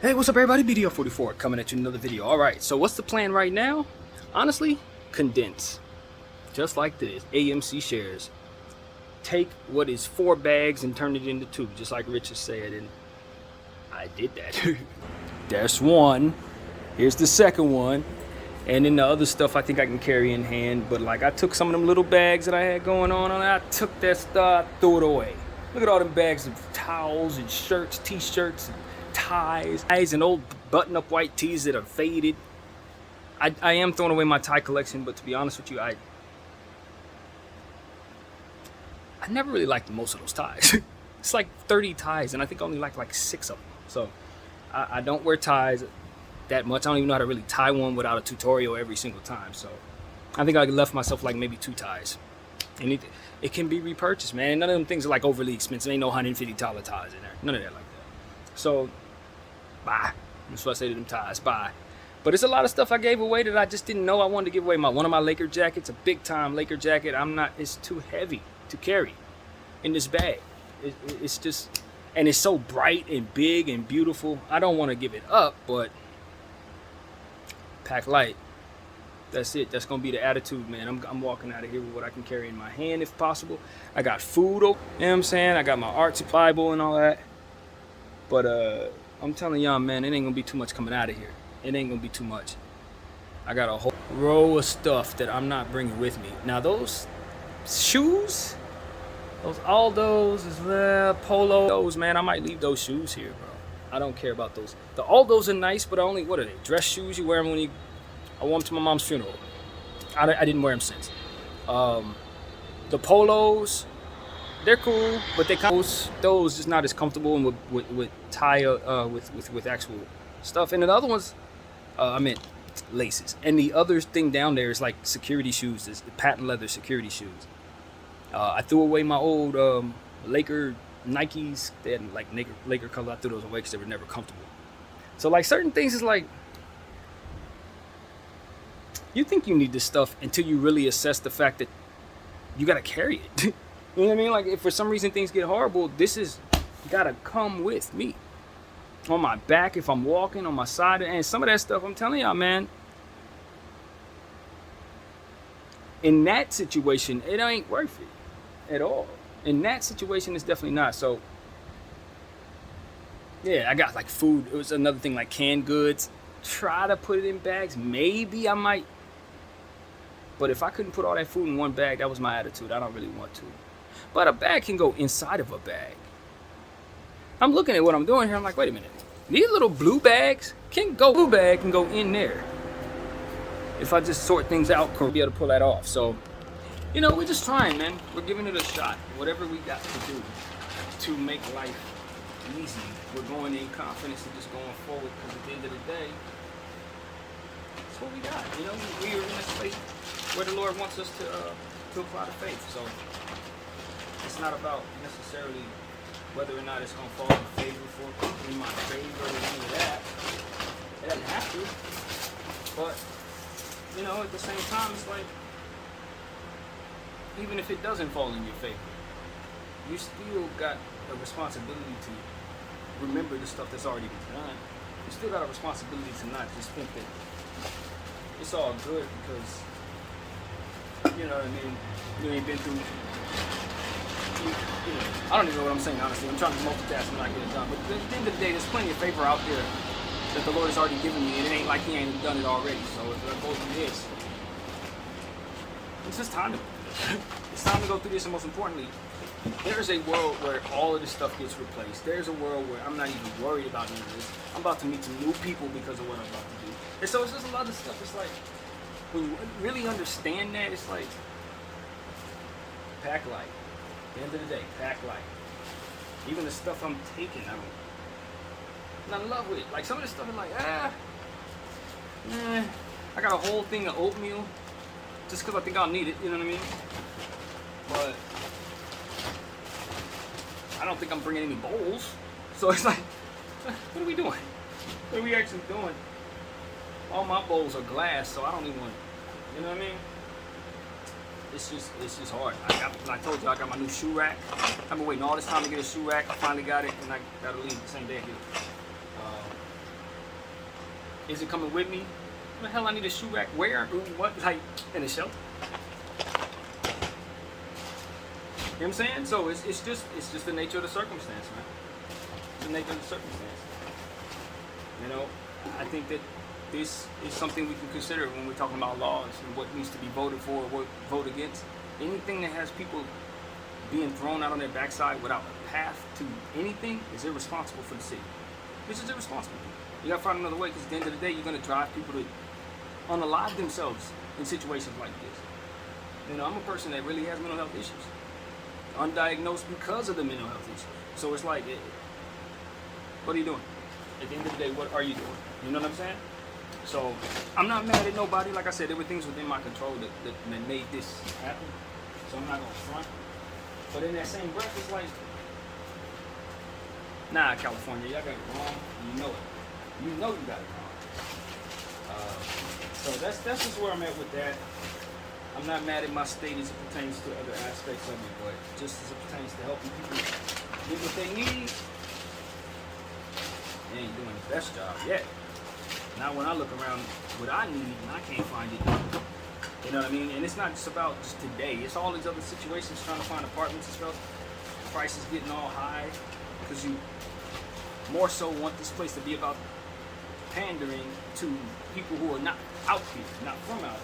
Hey, what's up everybody? BDF 44 coming at you another video. Alright, so what's the plan right now? Honestly, condense. Just like this, AMC shares. Take what is 4 bags and turn it into 2, just like Richard said, and I did that. There's one. Here's the second one. And then the other stuff I think I can carry in hand, but like I took some of them little bags that I had going on, and I took that stuff, threw it away. Look at all them bags of towels and shirts, t-shirts, and ties and old button-up white tees that are faded. I am throwing away my tie collection, but to be honest with you, I never really liked most of those ties. It's like 30 ties, and I think I only like 6 of them. So I don't wear ties that much. I don't even know how to really tie one without a tutorial every single time. So I think I left myself like maybe 2 ties. And it can be repurchased, man. And none of them things are like overly expensive. Ain't no $150 ties in there. None of that like that. So bye. That's what I say to them ties. Bye. But it's a lot of stuff I gave away that I just didn't know I wanted to give away. One of my Laker jackets, a big time Laker jacket. It's too heavy to carry in this bag. It's just, and it's so bright and big and beautiful. I don't want to give it up, but pack light. That's it. That's gonna be the attitude, man. I'm walking out of here with what I can carry in my hand if possible. I got food, you know what I'm saying? I got my art supply bowl and all that. But I'm telling y'all, man, it ain't gonna be too much coming out of here. It ain't gonna be too much. I got a whole row of stuff that I'm not bringing with me. Now those shoes, those Aldos, polos, man, I might leave those shoes here, bro. I don't care about those. The Aldos are nice, but what are they? Dress shoes? You wear them when I wore them to my mom's funeral. I didn't wear them since. The polos, they're cool, but those just not as comfortable and with tie with actual stuff. And the other ones, I meant laces. And the other thing down there is like security shoes, is patent leather security shoes. I threw away my old Laker Nikes. They had like Laker color. I threw those away because they were never comfortable. So like certain things is like, you think you need this stuff until you really assess the fact that you gotta carry it. You know what I mean? Like if for some reason things get horrible, this is gotta come with me. On my back, if I'm walking, on my side, and some of that stuff, I'm telling y'all, man. In that situation, it ain't worth it at all. In that situation, it's definitely not. So, yeah, I got like food. It was another thing, like canned goods. Try to put it in bags. Maybe I might. But if I couldn't put all that food in one bag, that was my attitude. I don't really want to. But a bag can go inside of a bag. I'm looking at what I'm doing here. I'm like, wait a minute. These little blue bags can go in there. If I just sort things out, I'll be able to pull that off. So, you know, we're just trying, man. We're giving it a shot. Whatever we got to do to make life easy. We're going in confidence and just going forward, because at the end of the day, that's what we got. You know, we are in a space where the Lord wants us to apply the faith. So it's not about necessarily whether or not it's going to fall in my favor or any of that. It doesn't have to. But, you know, at the same time, it's like, even if it doesn't fall in your favor, you still got a responsibility to remember the stuff that's already been done. You still got a responsibility to not just think that it's all good because, you know what I mean, you ain't been through, you know, I don't even know what I'm saying, honestly. I'm trying to multitask and not get it done. But at the end of the day, there's plenty of favor out there that the Lord has already given me, and it ain't like he ain't done it already. So if I go through this, it's just time to it's time to go through this. And most importantly, there's a world where all of this stuff gets replaced. There's a world where I'm not even worried about any of this. I'm about to meet some new people because of what I'm about to do. And so it's just a lot of stuff. It's like, when you really understand that, it's like, pack light. At the end of the day, pack light. Even the stuff I'm taking, I'm not in love with it. Like some of this stuff is like, I got a whole thing of oatmeal just because I think I'll need it, you know what I mean? But I don't think I'm bringing any bowls. So it's like, what are we doing? What are we actually doing? All my bowls are glass, so I don't even want, you know what I mean? It's just hard. I told you I got my new shoe rack. I've been waiting all this time to get a shoe rack. I finally got it, and I gotta leave the same day here. Is it coming with me? What the hell I need a shoe rack? Where? What? Like, in a shelter? You know what I'm saying? So it's just the nature of the circumstance, man. It's the nature of the circumstance. You know, I think that this is something we can consider when we're talking about laws and what needs to be voted for or what vote against. Anything that has people being thrown out on their backside without a path to anything is irresponsible for the city. This is irresponsible. You gotta find another way, because at the end of the day, you're gonna drive people to unalive themselves in situations like this. You know, I'm a person that really has mental health issues, undiagnosed because of the mental health issues. So it's like, what are you doing? At the end of the day, what are you doing? You know what I'm saying? So I'm not mad at nobody. Like I said, there were things within my control that made this happen. So I'm not gonna front. But in that same breath, it's like, nah, California, y'all got it wrong. You know it. You know you got it wrong. So that's just where I'm at with that. I'm not mad at my state as it pertains to other aspects of it, but just as it pertains to helping people get what they need, they ain't doing the best job yet. Now when I look around what I need and I can't find it, you know what I mean? And it's not just about just today. It's all these other situations, trying to find apartments and stuff. Prices getting all high because you more so want this place to be about pandering to people who are not out here, not from out here.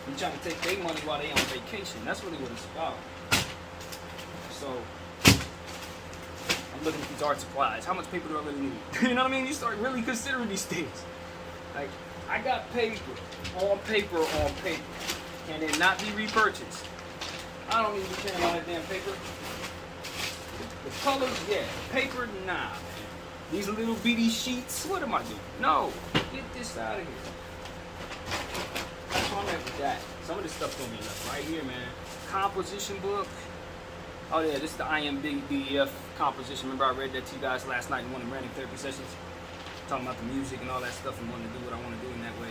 You're trying to take their money while they're on vacation. That's really what it's about. So I'm looking at these art supplies. How much paper do I really need? You know what I mean? You start really considering these things. Like, I got paper. Can it not be repurchased? I don't need to be carrying all that damn paper. The colors, yeah. Paper, nah, man. These little bitty sheets, what am I doing? No, get this out of here. That's why I'm at with that. Some of this stuff's gonna be left right here, man. Composition book. Oh yeah, this is the BDF composition. Remember I read that to you guys last night in one of the random therapy sessions? Talking about the music and all that stuff and wanting to do what I want to do in that way.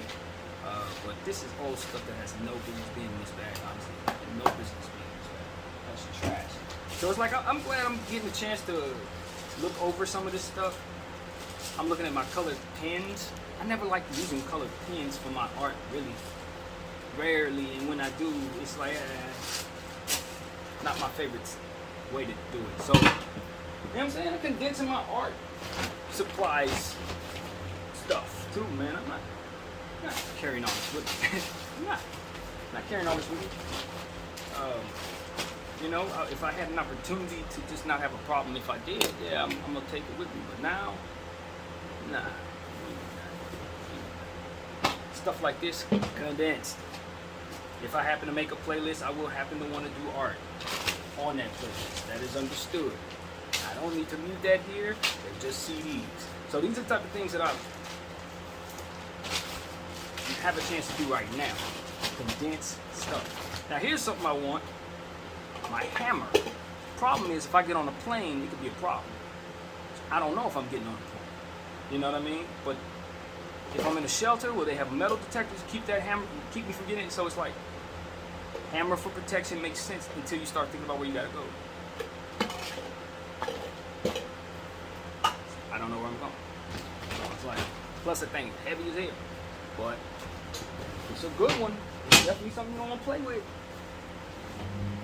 But this is old stuff that has no business being in this bag, honestly. No business being in this bag. That's trash. So it's like, I'm glad I'm getting a chance to look over some of this stuff. I'm looking at my colored pens. I never liked using colored pens for my art, really. Rarely, and when I do, it's like, not my favorite way to do it. So, you know what I'm saying? I'm condensing my art supplies stuff too, man. I'm not carrying all this with me. I'm not carrying all this with me. You know, if I had an opportunity to just not have a problem, if I did, yeah, I'm gonna take it with me. But now, nah. Stuff like this, condensed. If I happen to make a playlist, I will happen to want to do art on that playlist. That is understood. I don't need to mute that here. They're just CDs. So these are the type of things that I have a chance to do right now. Condense stuff. Now here's something I want. My hammer. Problem is, if I get on a plane, it could be a problem. I don't know if I'm getting on a plane. You know what I mean? But if I'm in a shelter where they have metal detectors, keep that hammer, keep me from getting it. So it's like, hammer for protection makes sense until you start thinking about where you gotta go. I don't know where I'm going. So it's like, plus the thing heavy as hell. But it's a good one. It's definitely something you don't want to play with.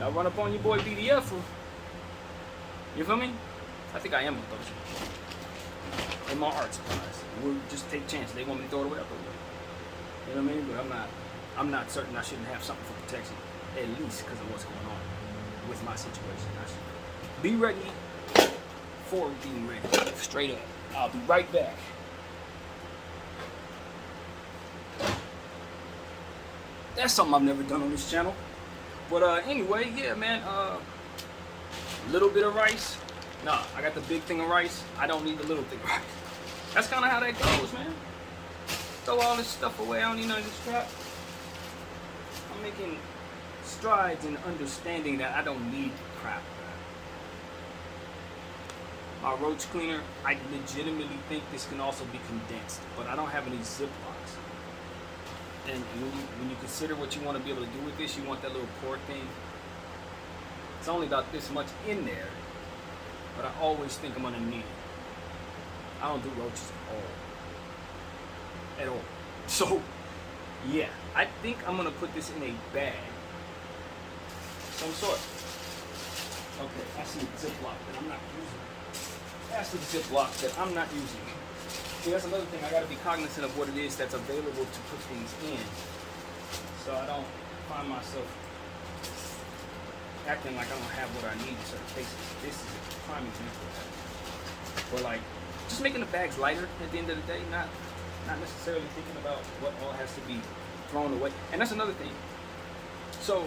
I'll run up on your boy BDF. You feel me? I think I am gonna throw it in my art supplies. We'll just take chances. They want me to throw it away, I'll throw it away. You know what I mean? But I'm not certain I shouldn't have something for protection, at least because of what's going on with my situation. I should be ready for being ready. Straight up. I'll be right back. That's something I've never done on this channel. But anyway, yeah, man. Little bit of rice. Nah, I got the big thing of rice. I don't need the little thing of rice. That's kind of how that goes, man. Throw all this stuff away. I don't need none of this crap. I'm making strides in understanding that I don't need crap. My roach cleaner, I legitimately think this can also be condensed, but I don't have any Ziplocs. And when you consider what you want to be able to do with this, you want that little pour thing. It's only about this much in there, but I always think I'm gonna need it. I don't do roaches at So, yeah, I think I'm gonna put this in a bag, some sort. Okay, I see a Ziploc that I'm not using. That's the Ziploc that I'm not using. See, that's another thing. I gotta be cognizant of what it is that's available to put things in, so I don't find myself acting like I don't have what I need in certain cases. This is a prime example of that. But like, just making the bags lighter at the end of the day, not necessarily thinking about what all has to be thrown away. And that's another thing. So,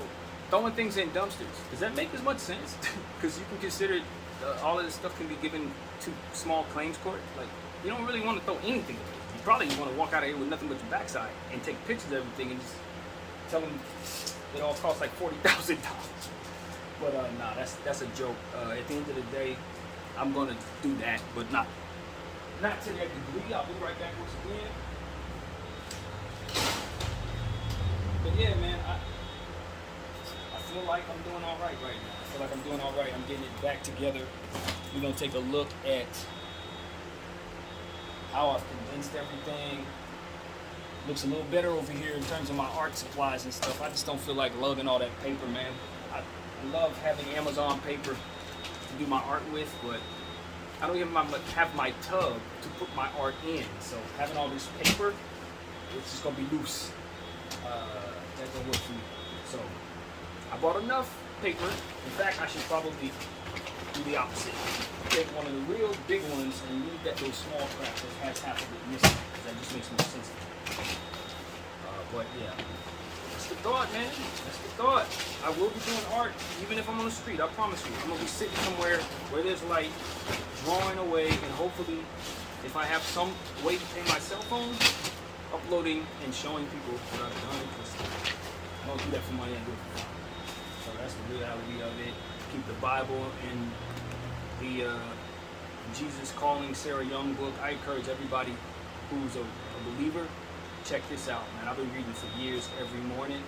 throwing things in dumpsters, does that make as much sense? Because you can consider all of this stuff can be given to small claims court. Like, you don't really want to throw anything away. You probably want to walk out of here with nothing but your backside and take pictures of everything and just tell them it all costs like $40,000. But nah, that's a joke. At the end of the day, I'm gonna do that, but not to that degree. I'll be right back once again. But yeah, man, I feel like I'm doing all right now. I feel like I'm doing all right. I'm getting it back together. We're gonna take a look at how I've condensed everything. Looks a little better over here in terms of my art supplies and stuff. I just don't feel like lugging all that paper, man. I love having Amazon paper to do my art with, but I don't even have my tub to put my art in. So having all this paper, it's just gonna be loose. That don't work for me. So I bought enough paper. In fact, I should probably do the opposite. Take one of the real big ones and leave that little small crap that has half of it missing. That just makes more sense to me. But yeah, that's the thought, man. That's the thought. I will be doing art even if I'm on the street. I promise you. I'm gonna be sitting somewhere where there's light, drawing away, and hopefully, if I have some way to pay my cell phone, uploading and showing people what I've done. Because I don't do that for money. I do it for fun. So that's the reality of it. Keep the Bible and the Jesus Calling Sarah Young book. I encourage everybody who's a believer, check this out, man. I've been reading for years every morning,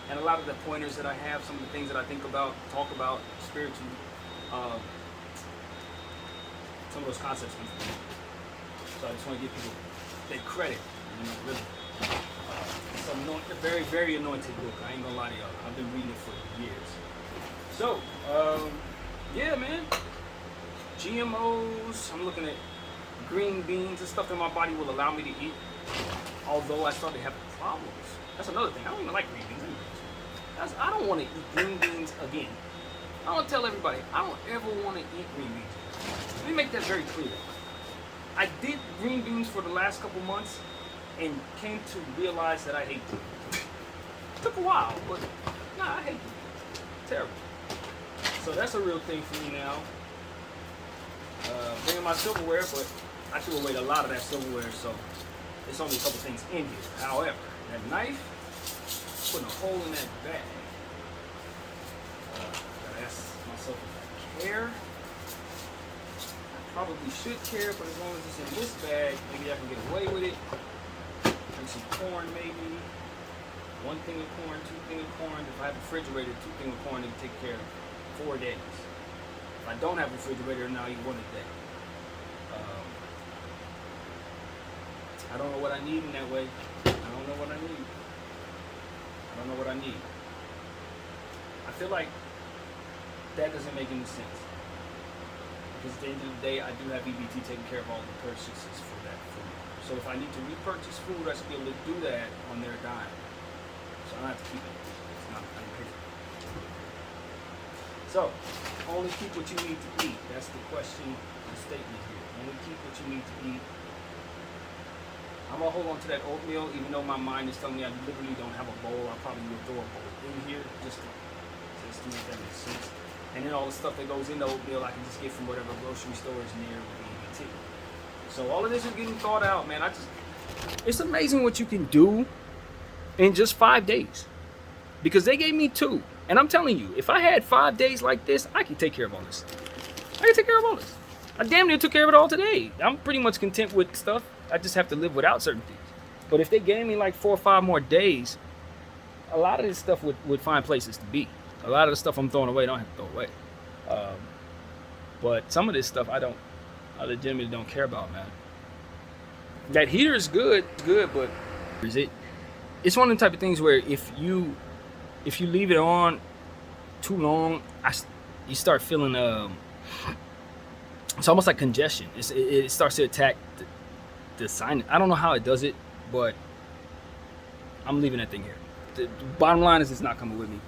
and a lot of the pointers that I have, some of the things that I think about, talk about spiritually, some of those concepts come from me. So I just want to give people their credit, really. It's a very, very anointed book. I ain't gonna lie to y'all. I've been reading it for years. So, yeah, man. GMOs. I'm looking at green beans and stuff that my body will allow me to eat. Although I started having problems. That's another thing. I don't even like green beans anyways. I don't want to eat green beans again. I want to tell everybody, I don't ever want to eat green beans. Let me make that very clear. I did green beans for the last couple months and came to realize that I hate them. It took a while, but nah, I hate them. Terrible. So that's a real thing for me now. Bringing my silverware, but I threw away a lot of that silverware, so there's only a couple things in here. However, that knife, putting a hole in that bag. Gotta ask myself if I care. I probably should care, but as long as it's in this bag, maybe I can get away with it. Drink some corn, maybe. One thing of corn, two things of corn. If I have a refrigerator, 2 things of corn, it can take care of 4 days. If I don't have a refrigerator, now I eat 1 a day. I don't know what I need in that way. I don't know what I need. I don't know what I need. I feel like that doesn't make any sense. Because at the end of the day, I do have EBT taking care of all the purchases for that food. So if I need to repurchase food, I should be able to do that on their dime. So I don't have to keep it. It's not unpaid. So, only keep what you need to eat. That's the question, the statement here. Only keep what you need to eat. I'm gonna hold on to that oatmeal, even though my mind is telling me I literally don't have a bowl. I probably will throw a bowl in here just to make that make sense. And then all the stuff that goes in the oatmeal, I can just get from whatever grocery store is near with EBT. So all of this is getting thought out, man. It's amazing what you can do in just 5 days, because they gave me 2, and I'm telling you, if I had 5 days like this, I can take care of all this. I can take care of all this. I damn near took care of it all today. I'm pretty much content with stuff. I just have to live without certain things. But if they gave me like 4 or 5 more days, a lot of this stuff would find places to be. A lot of the stuff I'm throwing away, I don't have to throw away. But some of this stuff I legitimately don't care about, man. That heater is good, but It's one of the type of things where if you leave it on too long, you start feeling it's almost like congestion. It starts to attack the sinus. I don't know how it does it, but I'm leaving that thing here. The bottom line is it's not coming with me.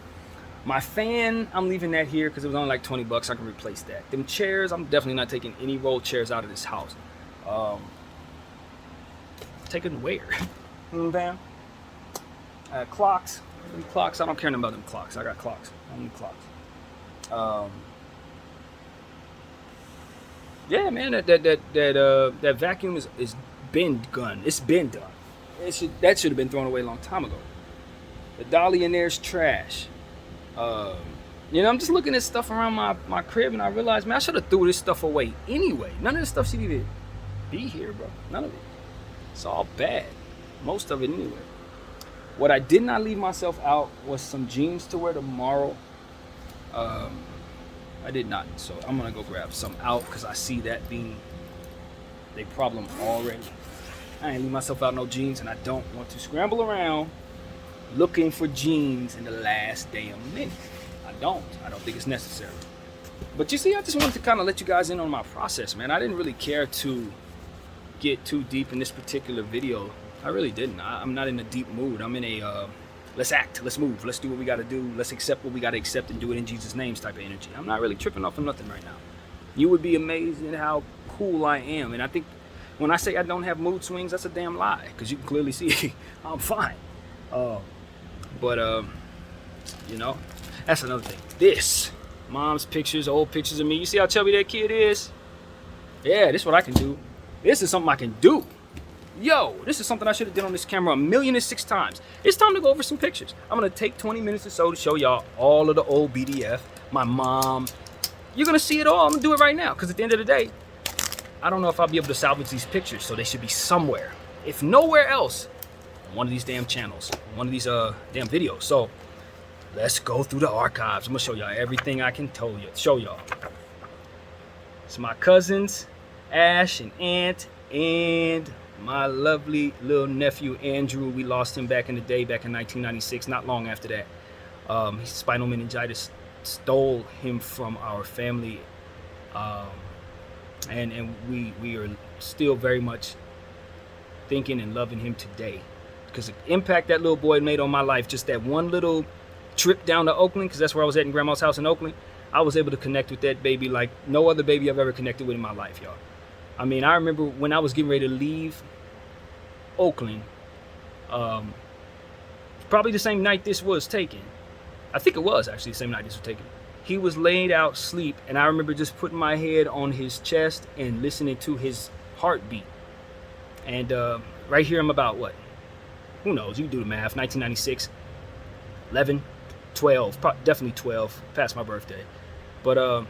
My fan, I'm leaving that here because it was only like $20. I can replace that. Them chairs, I'm definitely not taking any rolled chairs out of this house. Taking where? Bam. Clocks. Clocks. I don't care nothing about them clocks. I got clocks. I don't need clocks. Yeah, man. That vacuum is been done. It's been done. That should have been thrown away a long time ago. The dolly in there is trash. I'm just looking at stuff around my crib, and I realized, man, I should have threw this stuff away anyway. None of this stuff should even be here, bro. None of it. It's all bad. Most of it anyway. What I did not leave myself out was some jeans to wear tomorrow. I did not. So I'm going to go grab some out because I see that being a problem already. I ain't leave myself out no jeans, and I don't want to scramble around looking for jeans in the last damn minute. I don't think it's necessary. But you see, I just wanted to kind of let you guys in on my process, man. I didn't really care to get too deep in this particular video. I really didn't. I'm not in a deep mood. I'm in a let's act, let's move, let's do what we got to do, let's accept what we got to accept and do it in Jesus' names type of energy. I'm not really tripping off of nothing right now. You would be amazed at how cool I am. And I think when I say I don't have mood swings, that's a damn lie, because you can clearly see I'm fine. That's another thing. This, mom's pictures, old pictures of me. You see how chubby that kid is? Yeah, this is what I can do. This is something I can do. Yo, this is something I should have done on this camera 1,000,006 times. It's time to go over some pictures. I'm going to take 20 minutes or so to show y'all all of the old BDF, my mom. You're going to see it all. I'm going to do it right now, because at the end of the day, I don't know if I'll be able to salvage these pictures, so they should be somewhere. If nowhere else, one of these damn channels, one of these damn videos. So let's go through the archives. I'm gonna show y'all everything I can show y'all. It's my cousins, Ash and Aunt, and my lovely little nephew Andrew. We lost him back in the day, back in 1996. Not long after that, his spinal meningitis stole him from our family, and we are still very much thinking and loving him today. Because the impact that little boy made on my life, just that one little trip down to Oakland, because that's where I was at in Grandma's house in Oakland, I was able to connect with that baby like no other baby I've ever connected with in my life, y'all. I mean, I remember when I was getting ready to leave Oakland, probably the same night this was taken. I think it was actually the same night this was taken. He was laid out asleep, and I remember just putting my head on his chest and listening to his heartbeat. And right here I'm about what? Who knows? You do the math. 1996, 11, 12, definitely 12, past my birthday. But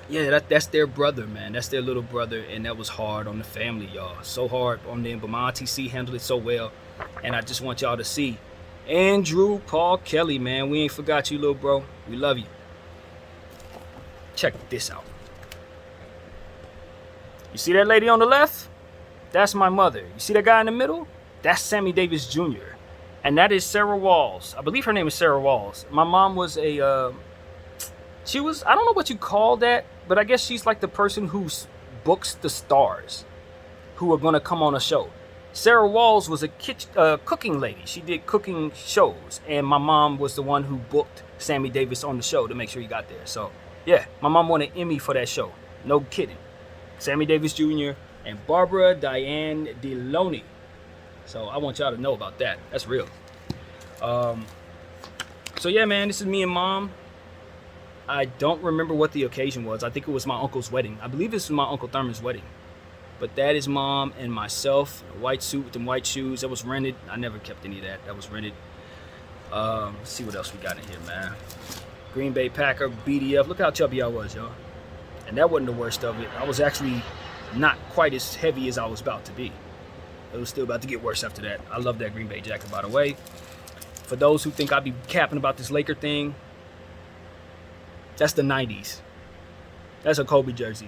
yeah, that's their brother, man. That's their little brother, and that was hard on the family, y'all. So hard on them, but my Auntie C handled it so well, and I just want y'all to see. Andrew Paul Kelly, man, we ain't forgot you, little bro. We love you. Check this out. You see that lady on the left? That's my mother. You see that guy in the middle? That's Sammy Davis Jr. And that is Sarah Walls. I believe her name is Sarah Walls. My mom was I don't know what you call that, but I guess she's like the person who books the stars who are going to come on a show. Sarah Walls was a cooking lady. She did cooking shows, and my mom was the one who booked Sammy Davis on the show to make sure he got there. So, yeah, my mom won an Emmy for that show. No kidding. Sammy Davis Jr. and Barbara Diane Deloney. So I want y'all to know about that. That's real. So yeah, man, this is me and mom. I don't remember what the occasion was. I think it was my uncle's wedding. I believe this was my Uncle Thurman's wedding. But that is mom and myself. A white suit with them white shoes. That was rented. I never kept any of that. That was rented. Let's see what else we got in here, man. Green Bay Packer, BDF. Look how chubby I was, y'all. And that wasn't the worst of it. I was actually not quite as heavy as I was about to be. It was still about to get worse after that. I love that Green Bay jacket, by the way. For those who think I'd be capping about this Laker thing, that's the 90s. That's a Kobe jersey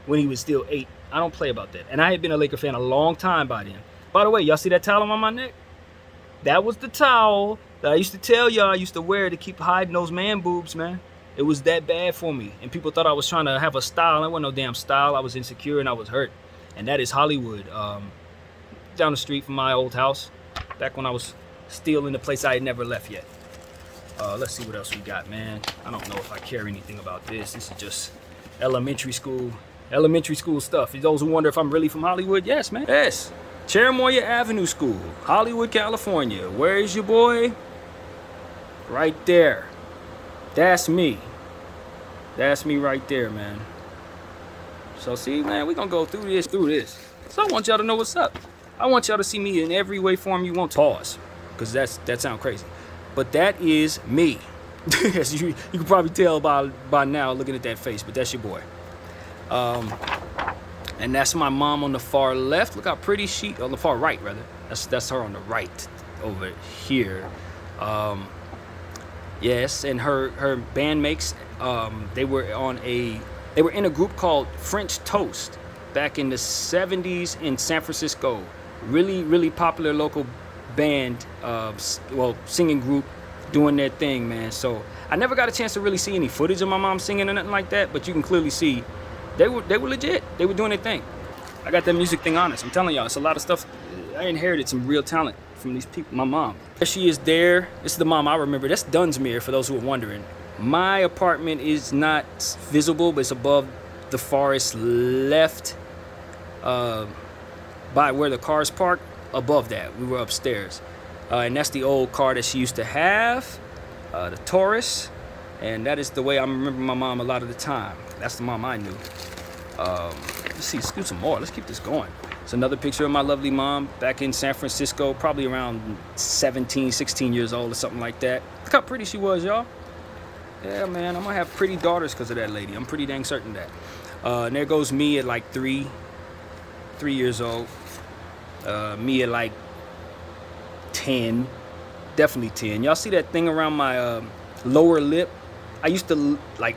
when he was still 8. I don't play about that. And I had been a Laker fan a long time by then. By the way, y'all see that towel on my neck? That was the towel that I used to tell y'all I used to wear to keep hiding those man boobs, man. It was that bad for me. And people thought I was trying to have a style. It wasn't no damn style. I was insecure and I was hurt. And that is Hollywood. Down the street from my old house. Back when I was still in the place I had never left yet. Let's see what else we got, man. I don't know if I care anything about this. This is just elementary school stuff. For those who wonder if I'm really from Hollywood, yes, man. Yes. Cherimoya Avenue School, Hollywood, California. Where is your boy? Right there. That's me. That's me right there, man. So see, man, we're gonna go through this. So I want y'all to know what's up. I want y'all to see me in every way, form you want. Pause, because that sounds crazy. But that is me. As you can probably tell by now looking at that face, but that's your boy. And that's my mom on the far left. Look how pretty she, on the far right rather. That's her on the right over here. Yes, and her bandmates, they were in a group called French Toast back in the 70s in San Francisco. Really, really popular local band, singing group, doing their thing, man. So I never got a chance to really see any footage of my mom singing or nothing like that, but you can clearly see they were legit. They were doing their thing. I got that music thing honest. I'm telling y'all, it's a lot of stuff. I inherited some real talent from these people. My mom. There she is there. This is the mom I remember. That's Dunsmuir, for those who are wondering. My apartment is not visible, but it's above the forest left, by where the cars parked. Above that, we were upstairs. And that's the old car that she used to have, the Taurus. And that is the way I remember my mom a lot of the time. That's the mom I knew. Let's see, let's do some more. Let's keep this going. It's another picture of my lovely mom back in San Francisco, probably around 17, 16 years old or something like that. Look how pretty she was, y'all. Yeah, man, I'm gonna have pretty daughters because of that lady. I'm pretty dang certain of that. And there goes me at like 3 years old. Me at like 10, definitely 10. Y'all see that thing around my lower lip? I used to like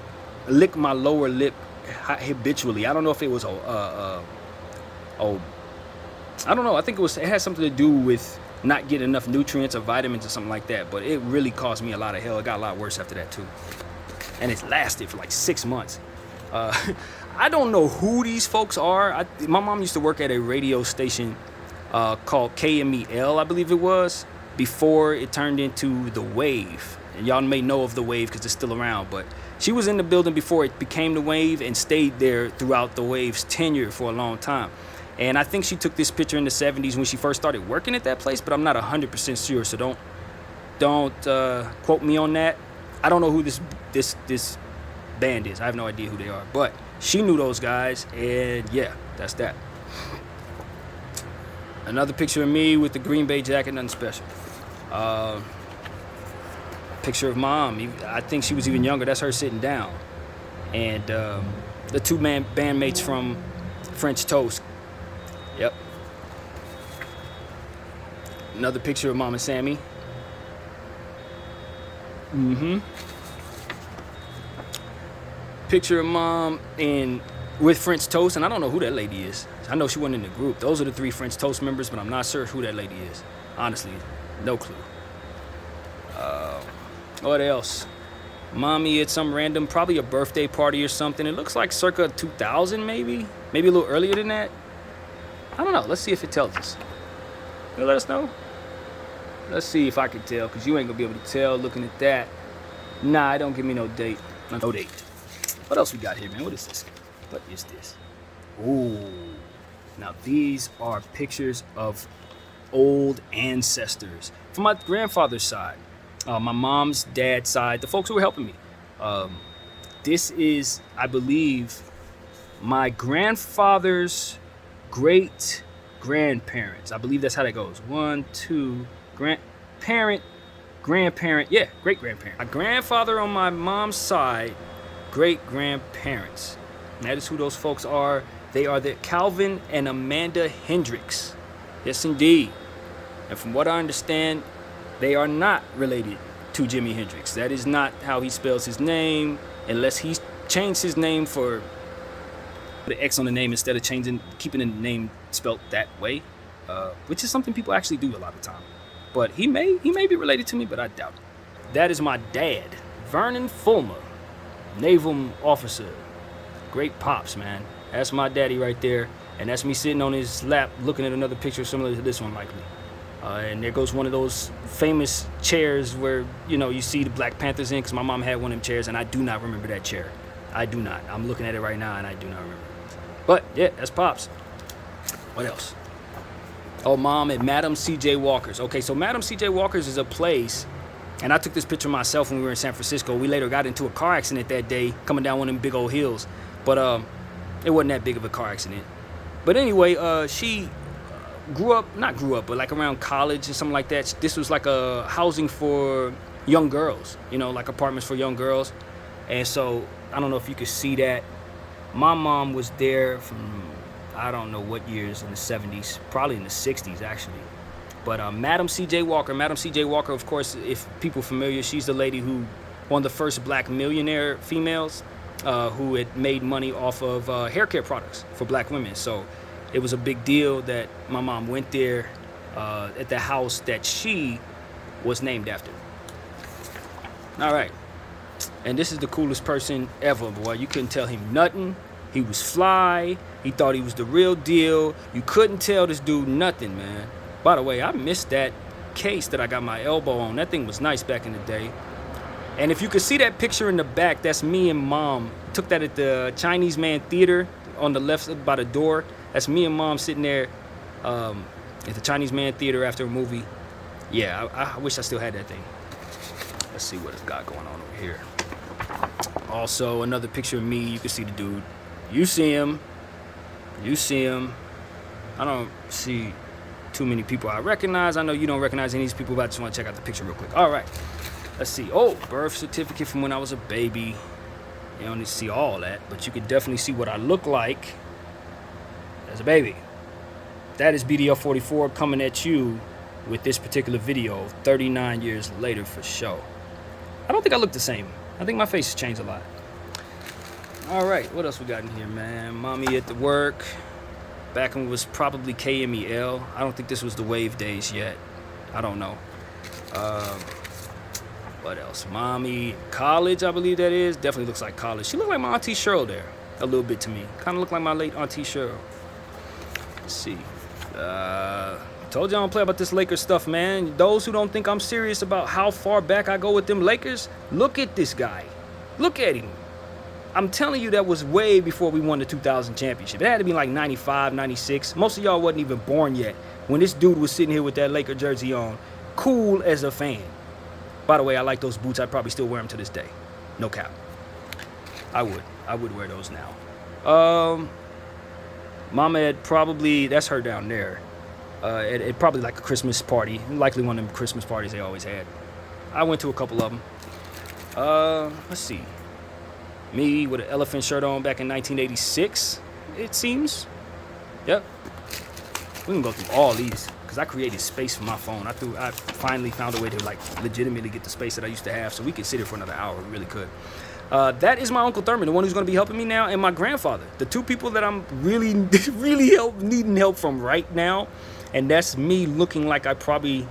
lick my lower lip habitually. I don't know if it was I don't know. I think it had something to do with not getting enough nutrients or vitamins or something like that. But it really caused me a lot of hell. It got a lot worse after that too, and it's lasted for like 6 months. I don't know who these folks are. My mom used to work at a radio station called KMEL, I believe it was, before it turned into The Wave. And y'all may know of The Wave because it's still around, but she was in the building before it became The Wave and stayed there throughout The Wave's tenure for a long time. And I think she took this picture in the 70s when she first started working at that place, but I'm not 100% sure, so don't quote me on that. I don't know who this band is. I have no idea who they are, but she knew those guys, and yeah, that's that. Another picture of me with the Green Bay jacket, nothing special. Picture of mom. I think she was even younger. That's her sitting down. And the two bandmates from French Toast. Yep. Another picture of Mom and Sammy. Picture of mom with French Toast, and I don't know who that lady is. I know she wasn't in the group. Those are the 3 French Toast members, but I'm not sure who that lady is. Honestly, no clue. What else? Mommy at some random, probably a birthday party or something. It looks like circa 2000, maybe a little earlier than that. I don't know. Let's see if it tells us. You'll let us know. Let's see if I can tell, because you ain't gonna be able to tell looking at that. Nah, it don't give me no date. No date. What else we got here, man? What is this? What is this? Ooh. Now these are pictures of old ancestors from my grandfather's side, my mom's dad's side, the folks who were helping me. This is, I believe, my grandfather's great grandparents. I believe that's how that goes. 1, 2, grandparent, yeah, great grandparent. My grandfather on my mom's side, great grandparents. That is who those folks are. They are the Calvin and Amanda Hendricks. Yes, indeed. And from what I understand, they are not related to Jimi Hendrix. That is not how he spells his name, unless he's changed his name for the X on the name instead of keeping the name spelled that way. which is something people actually do a lot of time. But he may be related to me, but I doubt it. That is my dad, Vernon Fulmer, naval officer. Great pops, man. That's my daddy right there, and that's me sitting on his lap looking at another picture similar to this one, likely. And there goes one of those famous chairs where, you see the Black Panthers in, because my mom had one of them chairs, and I do not remember that chair. I do not. I'm looking at it right now, and I do not remember. But, yeah, that's Pops. What else? Oh, Mom at Madam C.J. Walker's. Okay, so Madam C.J. Walker's is a place, and I took this picture myself when we were in San Francisco. We later got into a car accident that day, coming down one of them big old hills. But it wasn't that big of a car accident. But anyway, she not grew up, but like around college or something like that. This was like a housing for young girls, like apartments for young girls. And so, I don't know if you could see that. My mom was there from, I don't know what years, in the 70s, probably in the 60s, actually. But Madam C.J. Walker, of course, if people familiar, she's the lady who, one of the first black millionaire females who had made money off of hair care products for black women. So it was a big deal that my mom went there at the house that she was named after. All right. And this is the coolest person ever, boy. You couldn't tell him nothing. He was fly. He thought he was the real deal. You couldn't tell this dude nothing, man. By the way, I missed that case that I got my elbow on. That thing was nice back in the day. And if you could see that picture in the back, that's me and Mom. Took that at the Chinese Man Theater on the left by the door. That's me and Mom sitting there at the Chinese Man Theater after a movie. Yeah, I wish I still had that thing. Let's see what it's got going on over here. Also, another picture of me. You can see the dude. You see him. I don't see too many people I recognize. I know you don't recognize any of these people, but I just want to check out the picture real quick. All right. Let's see. Oh, birth certificate from when I was a baby. You don't need to see all that, but you can definitely see what I look like as a baby. That is BDF 44 coming at you with this particular video 39 years later for sure. I don't think I look the same. I think my face has changed a lot. All right, what else we got in here, man? Mommy at the work. Back when it was probably KMEL. I don't think this was the wave days yet. I don't know. What else? Mommy, college, I believe that is. Definitely looks like college. She looked like my Auntie Cheryl there. A little bit to me. Kind of looked like my late Auntie Cheryl. Let's see. Told you I don't play about this Lakers stuff, man. Those who don't think I'm serious about how far back I go with them Lakers, look at this guy. Look at him. I'm telling you, that was way before we won the 2000 championship. It had to be like 95, 96. Most of y'all wasn't even born yet when this dude was sitting here with that Laker jersey on, cool as a fan. By the way, I like those boots. I'd probably still wear them to this day. No cap. I would wear those now. Mama had probably, that's her down there. At probably like a Christmas party, likely one of them Christmas parties they always had. I went to a couple of them. Let's see. Me with an elephant shirt on back in 1986, it seems. Yep. We can go through all these because I created space for my phone. I finally found a way to like legitimately get the space that I used to have, so we could sit here for another hour. We really could. That is my Uncle Thurman, the one who's going to be helping me now, and my grandfather, the two people that I'm really needing help from right now. And that's me looking like I probably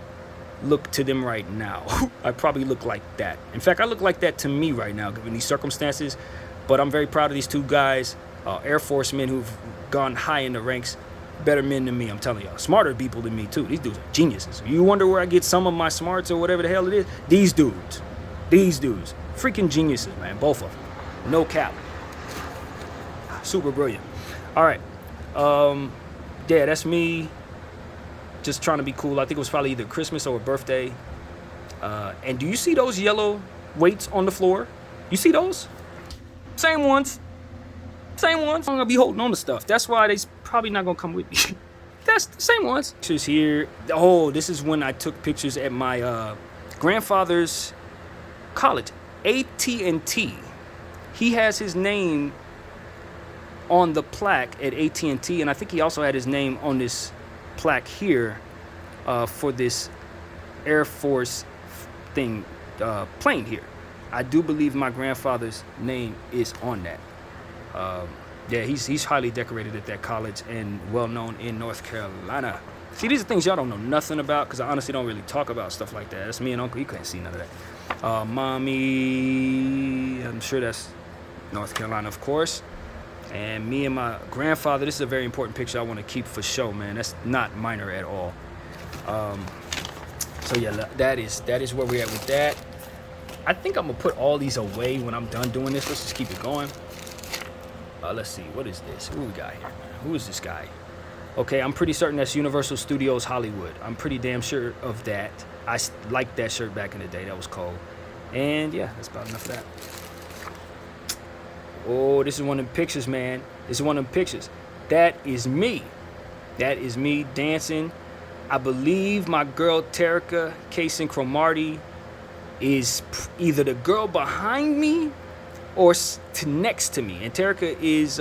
look to them right now. I probably look like that. In fact, I look like that to me right now, given these circumstances. But I'm very proud of these two guys, Air Force men who've gone high in the ranks. Better men than me, I'm telling y'all. Smarter people than me, too. These dudes are geniuses. You wonder where I get some of my smarts or whatever the hell it is? These dudes. Freaking geniuses, man. Both of them. No cap. Super brilliant. All right. Yeah, that's me. Just trying to be cool. I think it was probably either Christmas or a birthday. And do you see those yellow weights on the floor? You see those? Same ones. I'm gonna be holding on to stuff. That's why they's probably not gonna come with me. That's the same ones. Pictures here. Oh, this is when I took pictures at my grandfather's college, AT&T. He has his name on the plaque at AT&T, and I think he also had his name on this plaque here for this Air Force thing, plane here. I do believe my grandfather's name is on that. Yeah, he's highly decorated at that college and well known in North Carolina. See, these are things y'all don't know nothing about, because I honestly don't really talk about stuff like that. That's me and Uncle. You can't see none of that. Mommy, I'm sure that's North Carolina, of course. And me and my grandfather. This is a very important picture I want to keep for show, man. That's not minor at all. So yeah, that is where we're at with that. I think I'm gonna put all these away when I'm done doing this. Let's just keep it going. Let's see, what is this? Who we got here, man? Who is this guy? Okay, I'm pretty certain that's Universal Studios Hollywood. I'm pretty damn sure of that. I liked that shirt back in the day. That was cold. And yeah, that's about enough of that. Oh, this is one of them pictures, man. This is one of them pictures. That is me. That is me dancing. I believe my girl Terica Kaysen Cromartie is either the girl behind me or next to me. And Terica is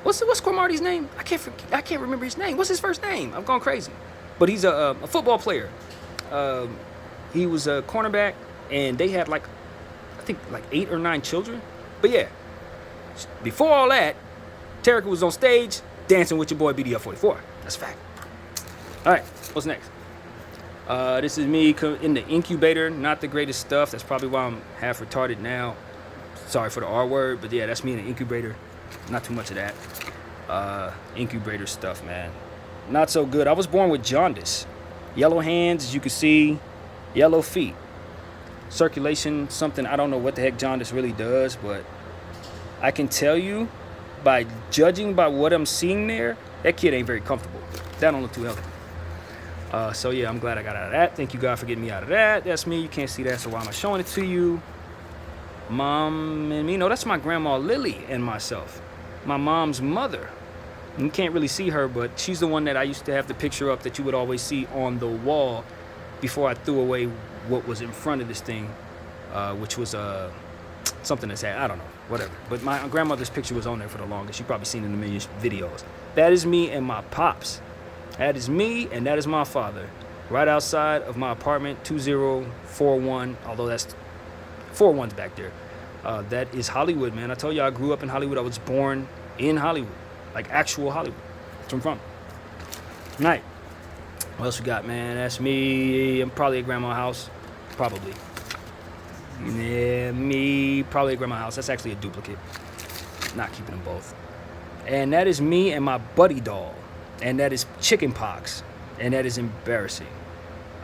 what's Cromartie's name? I can't remember his name. What's his first name? I've gone crazy. But he's a football player. He was a cornerback, and they had I think 8 or 9 children. But yeah, before all that, Terica was on stage dancing with your boy BDF 44. That's a fact. All right, what's next? This is me in the incubator. Not the greatest stuff. That's probably why I'm half retarded now. Sorry for the R word, but yeah, that's me in the incubator. Not too much of that. Incubator stuff, man. Not so good. I was born with jaundice. Yellow hands, as you can see. Yellow feet. Circulation, something I don't know what the heck jaundice really does, but I can tell you, by judging by what I'm seeing there, that kid ain't very comfortable. That don't look too healthy. So yeah, I'm glad I got out of that. Thank you, God, for getting me out of that. That's me. You can't see that, so why am I showing it to you? Mom and me. No, that's my grandma Lily and myself. My mom's mother. You can't really see her, but she's the one that I used to have the picture up that you would always see on the wall before I threw away what was in front of this thing, which was something that's had, I don't know, whatever. But my grandmother's picture was on there for the longest. You've probably seen it in a million videos. That is me and my pops. That is me, and that is my father. Right outside of my apartment, 2041, although that's 41's back there. That is Hollywood, man. I told you I grew up in Hollywood. I was born in Hollywood, like actual Hollywood. That's where I'm from. All right. What else we got, man? That's me. I'm probably at grandma's house. Probably. Yeah, me. Probably at grandma's house. That's actually a duplicate. Not keeping them both. And that is me and my buddy doll. And that is chicken pox. And that is embarrassing.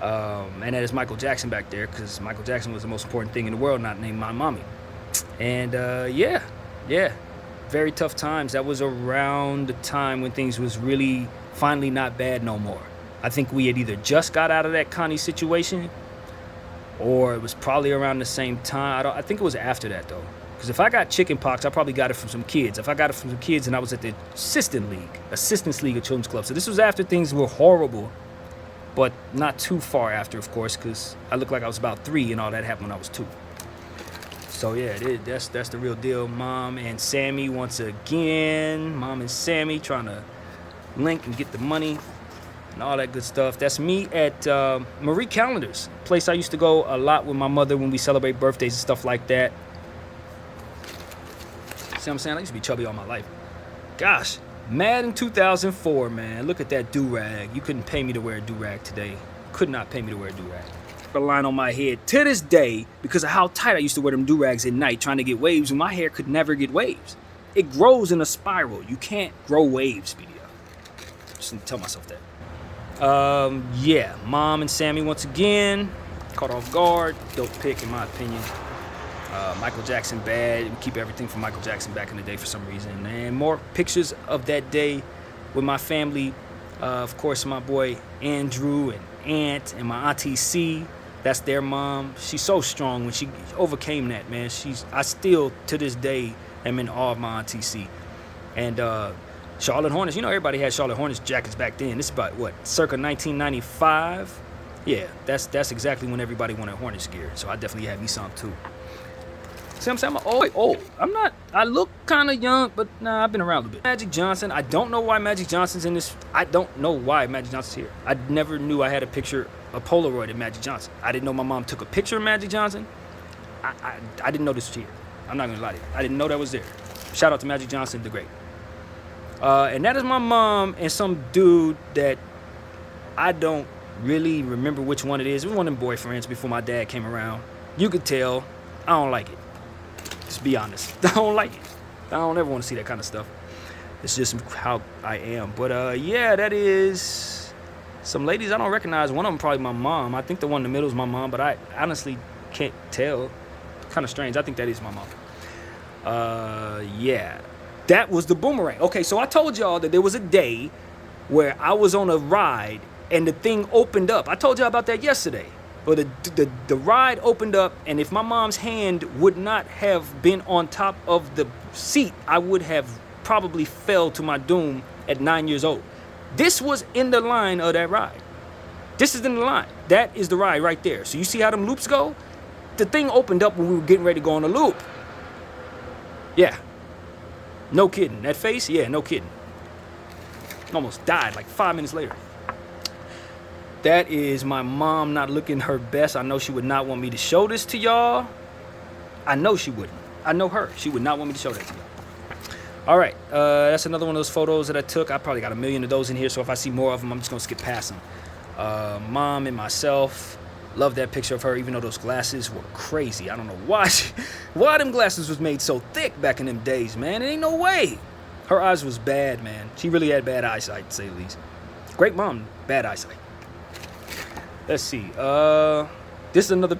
And that is Michael Jackson back there, because Michael Jackson was the most important thing in the world, not named my mommy. And yeah. Very tough times. That was around the time when things was really finally not bad no more. I think we had either just got out of that Connie situation, or it was probably around the same time. I think it was after that, though. Because if I got chicken pox, I probably got it from some kids. If I got it from some kids, and I was at the Assistance League of Children's Club. So this was after things were horrible, but not too far after, of course, because I looked like I was about 3, and all that happened when I was 2. So yeah, that's the real deal. Mom and Sammy once again. Mom and Sammy trying to link and get the money and all that good stuff. That's me at Marie Callender's, place I used to go a lot with my mother when we celebrate birthdays and stuff like that. See what I'm saying? I used to be chubby all my life. Gosh, mad in 2004, man. Look at that do-rag. You couldn't pay me to wear a do-rag today. Could not pay me to wear a do-rag. The line on my head to this day because of how tight I used to wear them do-rags at night trying to get waves, and my hair could never get waves. It grows in a spiral. You can't grow waves, BDF. Just need to tell myself that. Yeah, Mom and Sammy once again. Caught off guard. Dope pick in my opinion. Michael Jackson bad. We keep everything from Michael Jackson back in the day for some reason. And more pictures of that day with my family. Of course, my boy Andrew and Aunt and my Auntie C. That's their mom. She's so strong when she overcame that, man. I still, to this day, am in awe of my Auntie C. And Charlotte Hornets, you know everybody had Charlotte Hornets jackets back then. This is about, circa 1995? Yeah, that's exactly when everybody wanted Hornets gear. So I definitely had me some, too. See what I'm saying? I'm old. I look kind of young, but nah, I've been around a bit. Magic Johnson. I don't know why Magic Johnson's in this. I don't know why Magic Johnson's here. I never knew I had a Polaroid of Magic Johnson. I didn't know my mom took a picture of Magic Johnson. I didn't know this was here. I'm not going to lie to you. I didn't know that was there. Shout out to Magic Johnson, the great. And that is my mom and some dude that I don't really remember which one it is. It was one of them boyfriends before my dad came around. You could tell I don't like it. Just be honest. I don't like it. I don't ever want to see that kind of stuff. It's just how I am. But yeah, that is some ladies I don't recognize. One of them probably my mom. I think the one in the middle is my mom, but I honestly can't tell. Kind of strange. I think that is my mom. Yeah. That was the boomerang. Okay, so I told y'all that there was a day where I was on a ride and the thing opened up. I told y'all about that yesterday. Or the ride opened up, and if my mom's hand would not have been on top of the seat, I would have probably fell to my doom at 9 years old. This was in the line of that ride. This is in the line. That is the ride right there. So you see how them loops go? The thing opened up when we were getting ready to go on the loop. Yeah. No kidding. That face? Yeah, no kidding. Almost died like 5 minutes later. That is my mom not looking her best. I know she would not want me to show this to y'all. I know she wouldn't. I know her. She would not want me to show that to y'all. All right. That's another one of those photos that I took. I probably got a million of those in here, so if I see more of them, I'm just going to skip past them. Mom and myself. Love that picture of her, even though those glasses were crazy. I don't know why them glasses was made so thick back in them days, man. It ain't no way. Her eyes was bad, man. She really had bad eyesight, to say the least. Great mom, bad eyesight. Let's see. This is another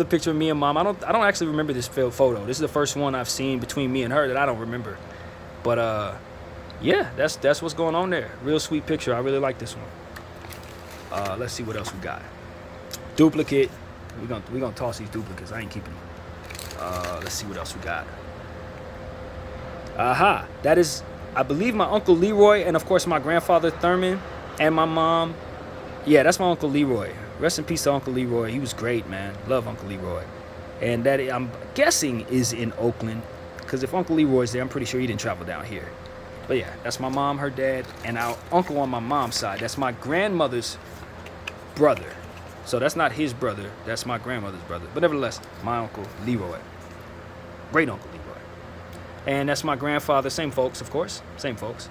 picture of me and mom. I don't actually remember this photo. This is the first one I've seen between me and her that I don't remember. But yeah, that's what's going on there. Real sweet picture. I really like this one. Let's see what else we got. Duplicate. We're gonna toss these duplicates. I ain't keeping them. Let's see what else we got. Aha. That is, I believe, my Uncle Leroy, and of course my grandfather Thurman, and my mom. Yeah, that's my Uncle Leroy. Rest in peace to Uncle Leroy. He was great, man. Love Uncle Leroy. And that, I'm guessing, is in Oakland. Because if Uncle Leroy's there, I'm pretty sure he didn't travel down here. But yeah, that's my mom, her dad, and our uncle on my mom's side. That's my grandmother's brother. So that's not his brother. That's my grandmother's brother. But nevertheless, my Uncle Leroy. Great Uncle Leroy. And that's my grandfather. Same folks, of course. Same folks.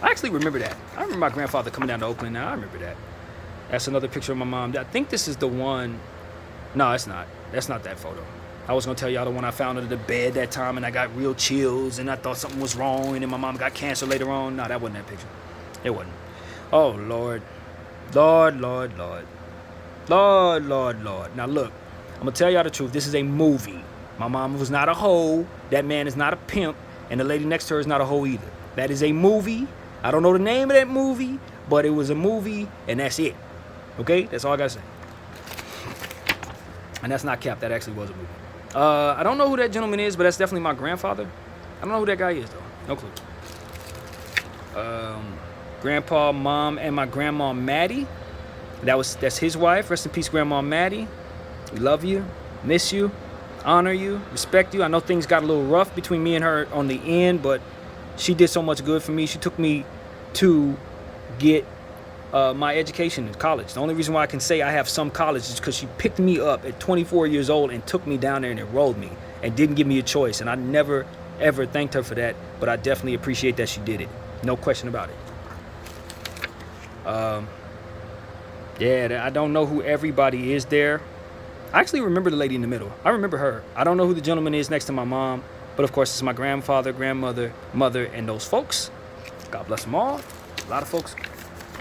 I actually remember that. I remember my grandfather coming down to Oakland now. I remember that. That's another picture of my mom. I think this is the one. No, it's not. That's not that photo. I was going to tell y'all the one I found under the bed that time, and I got real chills, and I thought something was wrong, and then my mom got cancer later on. No, that wasn't that picture. It wasn't. Oh, Lord. Lord, Lord, Lord. Lord, Lord, Lord. Now, look. I'm going to tell y'all the truth. This is a movie. My mom was not a hoe. That man is not a pimp, and the lady next to her is not a hoe either. That is a movie. I don't know the name of that movie, but it was a movie, and that's it. Okay? That's all I got to say. And that's not cap. That actually was a movie. I don't know who that gentleman is, but that's definitely my grandfather. I don't know who that guy is, though. No clue. Grandpa, mom, and my grandma, Maddie. That's his wife. Rest in peace, Grandma Maddie. We love you, miss you, honor you, respect you. I know things got a little rough between me and her on the end, but she did so much good for me. She took me to get my education in college. The only reason why I can say I have some college is because she picked me up at 24 years old and took me down there and enrolled me and didn't give me a choice. And I never, ever thanked her for that, but I definitely appreciate that she did it. No question about it. Yeah, I don't know who everybody is there. I actually remember the lady in the middle. I remember her. I don't know who the gentleman is next to my mom, but of course it's my grandfather, grandmother, mother, and those folks. God bless them all. A lot of folks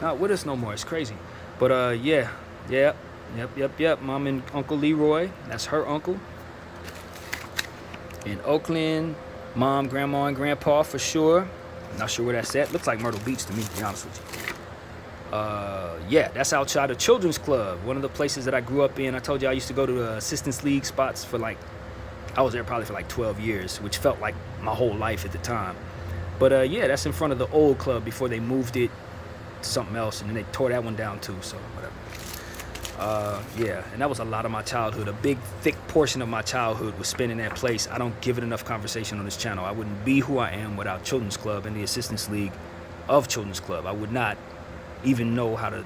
not with us no more. It's crazy. But yeah. Yep. Mom and Uncle Leroy. That's her uncle. In Oakland. Mom, grandma, and grandpa for sure. Not sure where that's at. Looks like Myrtle Beach to me, to be honest with you. Yeah, that's outside of Children's Club. One of the places that I grew up in. I told you I used to go to Assistance League spots for I was there probably for 12 years, which felt like my whole life at the time. But yeah, that's in front of the old club before they moved it to something else, and then they tore that one down too, so whatever. Yeah, and that was a lot of my childhood. A big, thick portion of my childhood was spent in that place. I don't give it enough conversation on this channel. I wouldn't be who I am without Children's Club and the Assistance League of Children's Club. I would not even know how to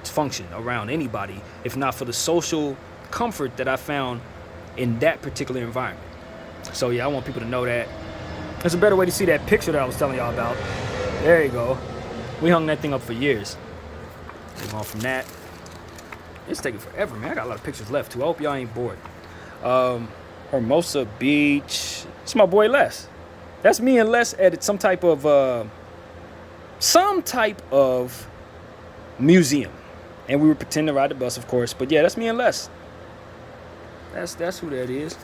function around anybody if not for the social comfort that I found in that particular environment. So yeah, I want people to know that. There's a better way to see that picture that I was telling y'all about. There you go. We hung that thing up for years. Move on from that. It's taking forever, man. I got a lot of pictures left too. I hope y'all ain't bored. Hermosa Beach. It's my boy Les. That's me and Les at some type of museum, and we were pretending to ride the bus, of course. But yeah, that's me and Les. That's who that is.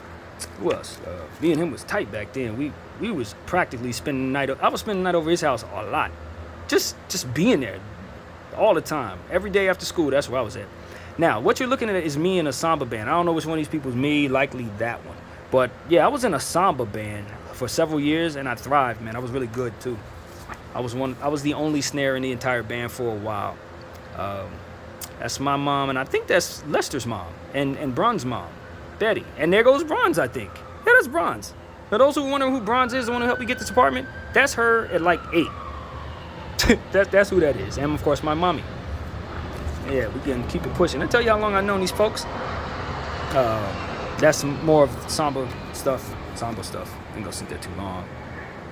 Who else? Me and him was tight back then. We was practically spending the night. I was spending the night over his house a lot, just being there all the time, every day after school. That's where I was at. Now, what you're looking at is me in a samba band. I don't know which one of these people is me. Likely that one. But yeah, I was in a samba band for several years, and I thrived, man. I was really good too. I was the only snare in the entire band for a while. That's my mom, and I think that's Lester's mom and Bron's mom, Betty. And there goes Bronze, I think. Yeah, that's Bronze. Now, those who wonder who Bronze is, the one who helped me get this apartment, that's her at like 8. That's who that is. And of course, my mommy. Yeah, we can keep it pushing. I'll tell you how long I've known these folks. That's more of samba stuff. I ain't gonna sit there too long.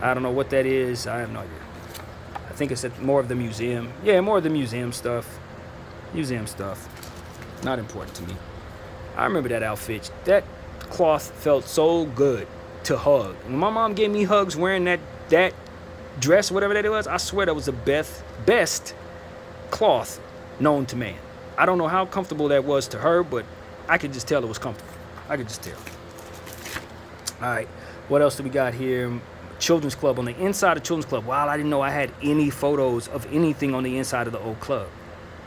I don't know what that is. I have no idea. I think it's more of the museum. Yeah, more of the museum stuff. Not important to me. I remember that outfit. That cloth felt so good to hug. When my mom gave me hugs wearing that dress, whatever that was, I swear that was the best cloth known to man. I don't know how comfortable that was to her, but I could just tell it was comfortable. I could just tell. All right, what else do we got here? Children's Club. On the inside of Children's Club, wow, I didn't know I had any photos of anything on the inside of the old club.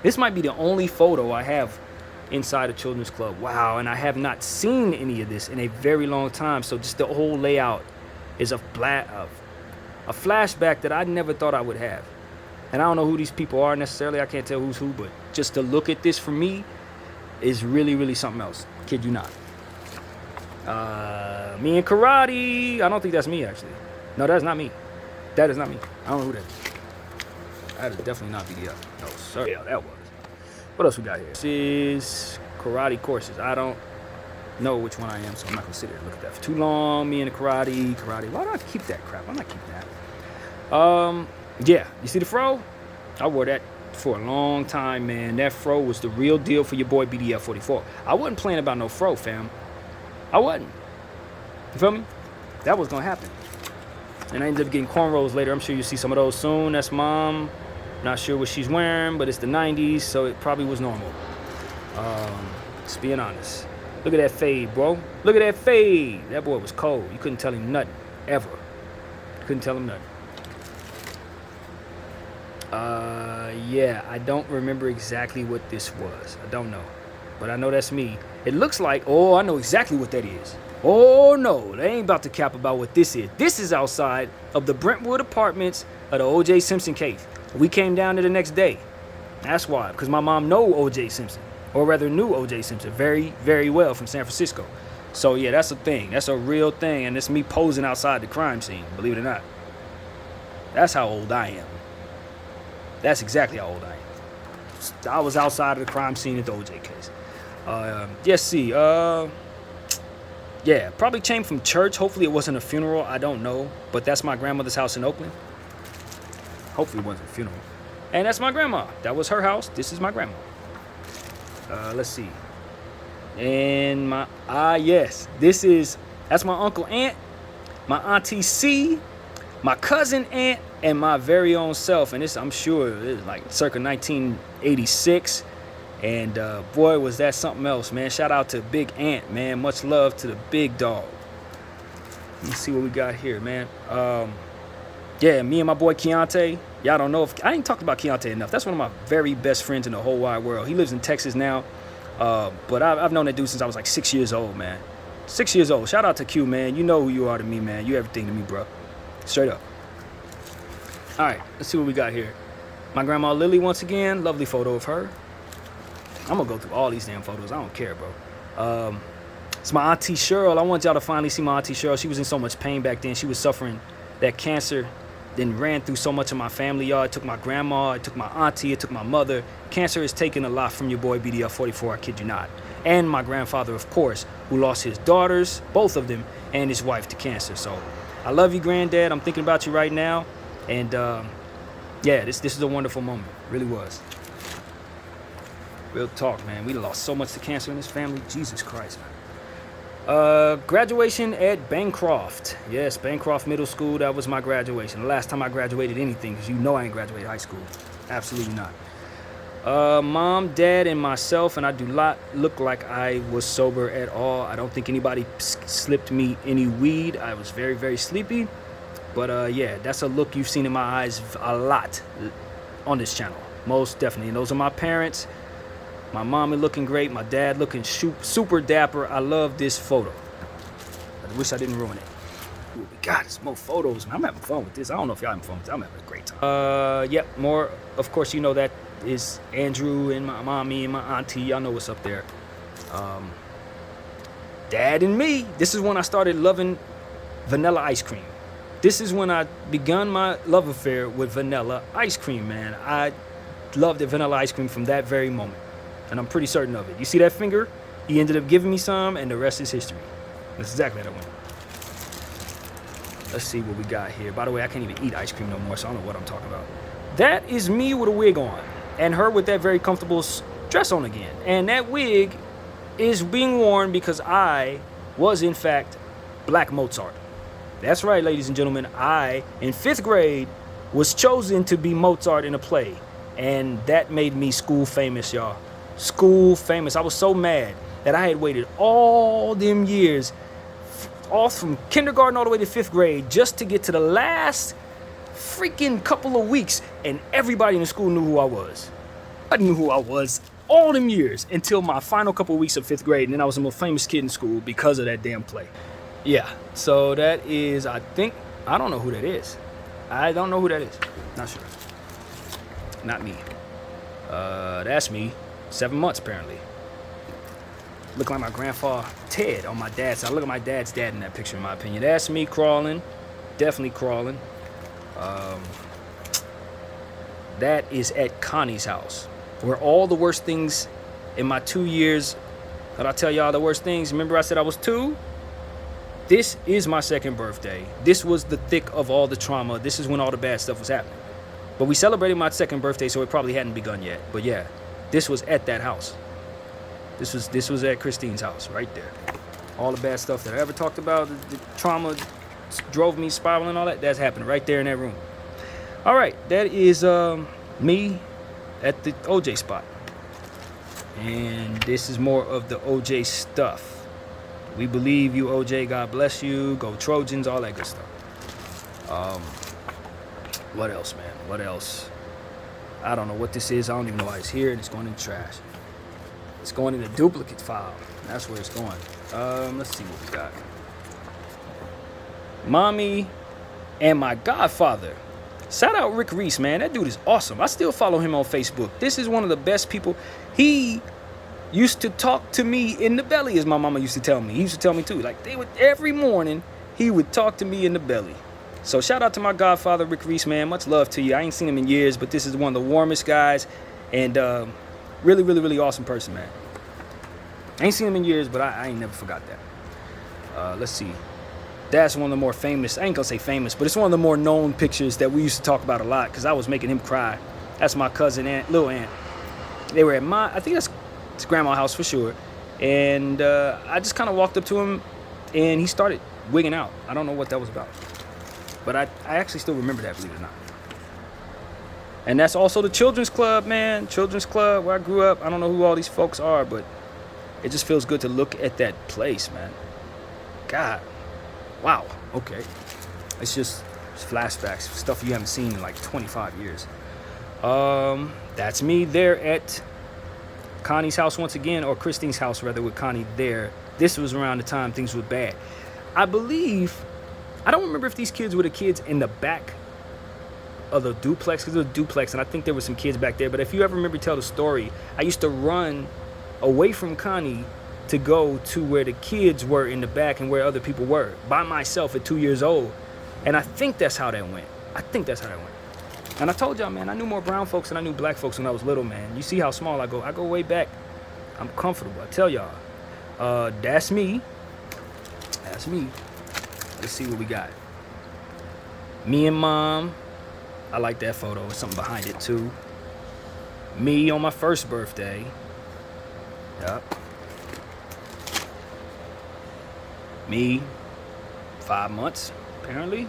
This might be the only photo I have inside of Children's Club. Wow, and I have not seen any of this in a very long time. So just the whole layout is a flashback that I never thought I would have. And I don't know who these people are necessarily. I can't tell who's who, but just to look at this for me is really, really something else. Kid you not. Me and karate. I don't think that's me, actually. No, that's not me. That is not me. I don't know who that is. That is definitely not BDF. No, sir. Yeah, that was. What else we got here? This is karate courses. I don't know which one I am, so I'm not going to sit here and look at that for too long. Me and the karate. Why do I keep that crap? I'm not keeping that. Yeah, you see the fro? I wore that for a long time, man. That fro was the real deal for your boy BDF 44. I wasn't playing about no fro, fam. I wasn't. You feel me? That was gonna happen. And I ended up getting cornrows later. I'm sure you'll see some of those soon. That's mom. Not sure what she's wearing, but it's the 90s, so it probably was normal. Just being honest. Look at that fade, bro. Look at that fade. That boy was cold. You couldn't tell him nothing, ever. Couldn't tell him nothing. Yeah, I don't remember exactly what this was. I don't know. But I know that's me. It looks like, I know exactly what that is. Oh, no, they ain't about to cap about what this is. This is outside of the Brentwood apartments of the O.J. Simpson case. We came down there the next day. That's why, because my mom know O.J. Simpson, or rather knew O.J. Simpson very, very well from San Francisco. So, yeah, that's a thing. That's a real thing, and it's me posing outside the crime scene, believe it or not. That's how old I am. That's exactly how old I am. I was outside of the crime scene at the O.J. case. Yeah, probably came from church. Hopefully it wasn't a funeral. I don't know. But that's my grandmother's house in Oakland. Hopefully it wasn't a funeral. And that's my grandma. That was her house. This is my grandma. Let's see. And that's my Uncle Aunt, my Auntie C, my cousin Aunt, and my very own self. And this, I'm sure, is like circa 1986. And boy, was that something else, man. Shout out to Big Aunt, man. Much love to the big dog. Let's see what we got here, man. Yeah, me and my boy Keontae. Y'all don't know if I ain't talked about Keontae enough. That's one of my very best friends in the whole wide world. He lives in Texas now. But I've known that dude since I was like 6 years old, man. 6 years old. Shout out to Q, man. You know who you are to me, man. You everything to me, bro. Straight up. All right, let's see what we got here. My grandma Lily, once again. Lovely photo of her. I'm going to go through all these damn photos. I don't care, bro. It's my Auntie Cheryl. I want y'all to finally see my Auntie Cheryl. She was in so much pain back then. She was suffering that cancer. Then ran through so much of my family, y'all. It took my grandma. It took my auntie. It took my mother. Cancer has taken a lot from your boy BDF 44. I kid you not. And my grandfather, of course, who lost his daughters, both of them, and his wife to cancer. So I love you, Granddad. I'm thinking about you right now. And, yeah, this is a wonderful moment. It really was. Real talk, man. We lost so much to cancer in this family. Jesus Christ, man. Graduation at Bancroft. Yes, Bancroft Middle School. That was my graduation. The last time I graduated anything, because you know I ain't graduated high school. Absolutely not. Mom, dad, and myself, and I do not look like I was sober at all. I don't think anybody slipped me any weed. I was very, very sleepy. But yeah, that's a look you've seen in my eyes a lot on this channel. Most definitely. And those are my parents. My mom is looking great. My dad looking super dapper. I love this photo. I wish I didn't ruin it. Ooh, we got some more photos, man. I'm having fun with this. I don't know if y'all having fun with this. I'm having a great time. Yep, more. Of course, you know that is Andrew and my mommy and my auntie. Y'all know what's up there. Dad and me. This is when I started loving vanilla ice cream. This is when I begun my love affair with vanilla ice cream, man. I loved the vanilla ice cream from that very moment. And I'm pretty certain of it. You see that finger? He ended up giving me some, and the rest is history. That's exactly how that went. Let's see what we got here. By the way, I can't even eat ice cream no more, so I don't know what I'm talking about. That is me with a wig on, and her with that very comfortable dress on again. And that wig is being worn because I was, in fact, Black Mozart. That's right, ladies and gentlemen. I, in 5th grade, was chosen to be Mozart in a play. And that made me school famous, y'all. School famous. I was so mad that I had waited all them years, all from kindergarten all the way to 5th grade, just to get to the last freaking couple of weeks, and everybody in the school knew who I was. I knew who I was all them years until my final couple of weeks of 5th grade, and then I was the most famous kid in school because of that damn play. Yeah, so that is, I don't know who that is. I don't know who that is. Not sure. Not me. That's me. 7 months, apparently. Look like my grandfather Ted on my dad's side. Look at my dad's dad in that picture, in my opinion. That's me crawling. Definitely crawling. That is at Connie's house, where all the worst things in my 2 years, did I tell y'all the worst things? Remember I said I was 2? This is my 2nd birthday. This was the thick of all the trauma. This is when all the bad stuff was happening. But we celebrated my 2nd birthday, so it probably hadn't begun yet. But yeah, this was at that house. This was at Christine's house, right there. All the bad stuff that I ever talked about, the trauma drove me spiraling, all that, that's happening right there in that room. All right, that is me at the OJ spot. And this is more of the OJ stuff. We believe you, OJ. God bless you. Go Trojans, all that good stuff. What else, man? What else? I don't know what this is. I don't even know why it's here. And it's going in the trash. It's going in the duplicate file. That's where it's going. Let's see what we got. Mommy and my godfather. Shout out Rick Reese, man. That dude is awesome. I still follow him on Facebook. This is one of the best people. He used to talk to me in the belly, as my mama used to tell me. He used to tell me too. Like, every morning, he would talk to me in the belly. So shout out to my godfather, Rick Reese, man. Much love to you. I ain't seen him in years, but this is one of the warmest guys. And really, really, really awesome person, man. I ain't seen him in years, but I ain't never forgot that. Let's see. That's one of the more famous, I ain't gonna say famous, but it's one of the more known pictures that we used to talk about a lot because I was making him cry. That's my cousin, aunt, little aunt. They were at I think that's his grandma's house for sure. And I just kind of walked up to him and he started wigging out. I don't know what that was about. But I actually still remember that, believe it or not. And that's also the Children's Club, man. Children's Club, where I grew up. I don't know who all these folks are, but it just feels good to look at that place, man. God. Wow. Okay. It's just flashbacks, stuff you haven't seen in like 25 years. That's me there at Connie's house once again, or Christine's house rather, with Connie there. This was around the time things were bad. I don't remember if these kids were the kids in the back of the duplex, because it was a duplex, and I think there were some kids back there. But if you ever remember tell the story, I used to run away from Connie to go to where the kids were in the back and where other people were, by myself at 2 years old. And I think that's how that went. And I told y'all, man, I knew more brown folks than I knew black folks when I was little, man. You see how small I go. I go way back. I'm comfortable. I tell y'all. That's me. That's me. Let's see what we got. Me and mom. I like that photo. There's something behind it, too. Me on my first birthday. Yep. Me, 5 months, apparently.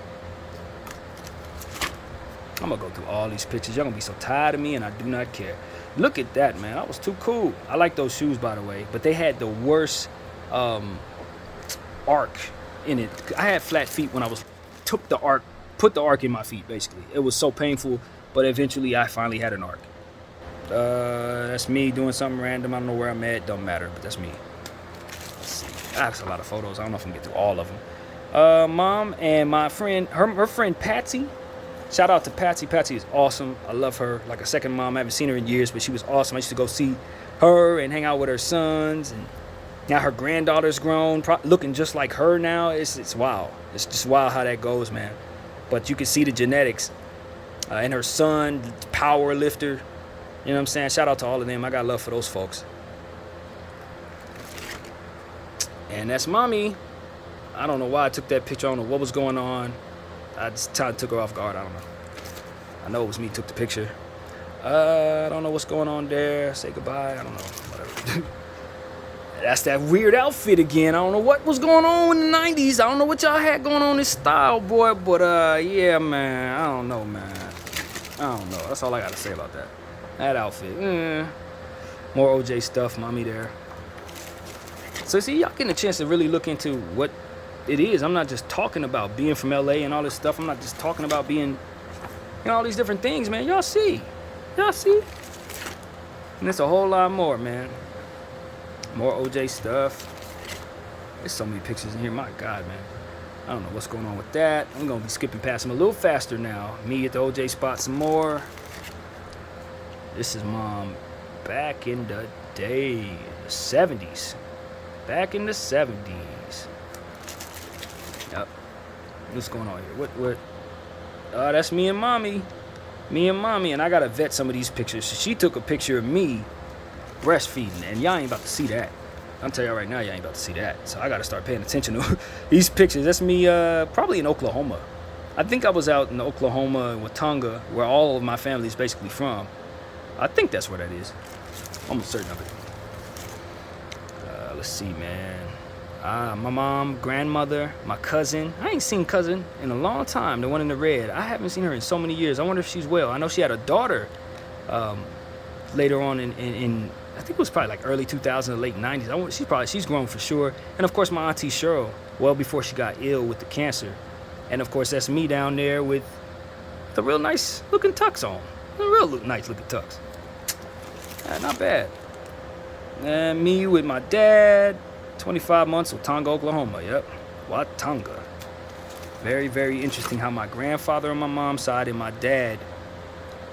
I'm gonna go through all these pictures. Y'all gonna be so tired of me, and I do not care. Look at that, man. That was too cool. I like those shoes, by the way, but they had the worst arc in it. I had flat feet when I put the arc in my feet, basically. It was so painful, but eventually I finally had an arc. That's me doing something random. I don't know where I'm at. Don't matter, but that's me. Let's see. That's a lot of photos. I don't know if I can get through all of them. Mom and my friend, her friend Patsy. Shout out to Patsy. Patsy is awesome. I love her like a second mom. I haven't seen her in years, but she was awesome. I used to go see her and hang out with her sons, and now her granddaughter's grown, looking just like her now. It's wild. It's just wild how that goes, man. But you can see the genetics. And her son, power lifter. You know what I'm saying? Shout out to all of them. I got love for those folks. And that's mommy. I don't know why I took that picture. I don't know what was going on. I just took her off guard. I don't know. I know it was me who took the picture. I don't know what's going on there. Say goodbye. I don't know. Whatever. That's that weird outfit again. I don't know what was going on in the 90s. I don't know what y'all had going on this style, boy. But, yeah, man. I don't know, man. I don't know. That's all I got to say about that. That outfit. More OJ stuff. Mommy there. So, see, y'all getting a chance to really look into what it is. I'm not just talking about being from LA and all this stuff. I'm not just talking about being, all these different things, man. Y'all see. Y'all see. And it's a whole lot more, man. More OJ stuff. There's so many pictures in here. My God, man. I don't know what's going on with that. I'm going to be skipping past him a little faster now. Me at the OJ spot some more. This is mom back in the day. The 70s. Back in the 70s. Yep. What's going on here? What? That's me and mommy. Me and mommy. And I got to vet some of these pictures. So she took a picture of me breastfeeding, and y'all ain't about to see that. I'm telling y'all right now, y'all ain't about to see that. So I got to start paying attention to these pictures. That's me probably in Oklahoma. I think I was out in Oklahoma and Watauga, where all of my family is basically from. I think that's where that is. Almost certain of it. Let's see, man. My mom, grandmother, my cousin. I ain't seen cousin in a long time, the one in the red. I haven't seen her in so many years. I wonder if she's well. I know she had a daughter later on in I think it was probably like early 2000s or late 90s. She's grown for sure. And of course my auntie Cheryl, well before she got ill with the cancer. And of course that's me down there with the real nice looking tux on. Nice looking tux. Yeah, not bad. And me with my dad, 25 months, Watauga, Oklahoma. Yep, Watauga. Very, very interesting how my grandfather on my mom's side and my dad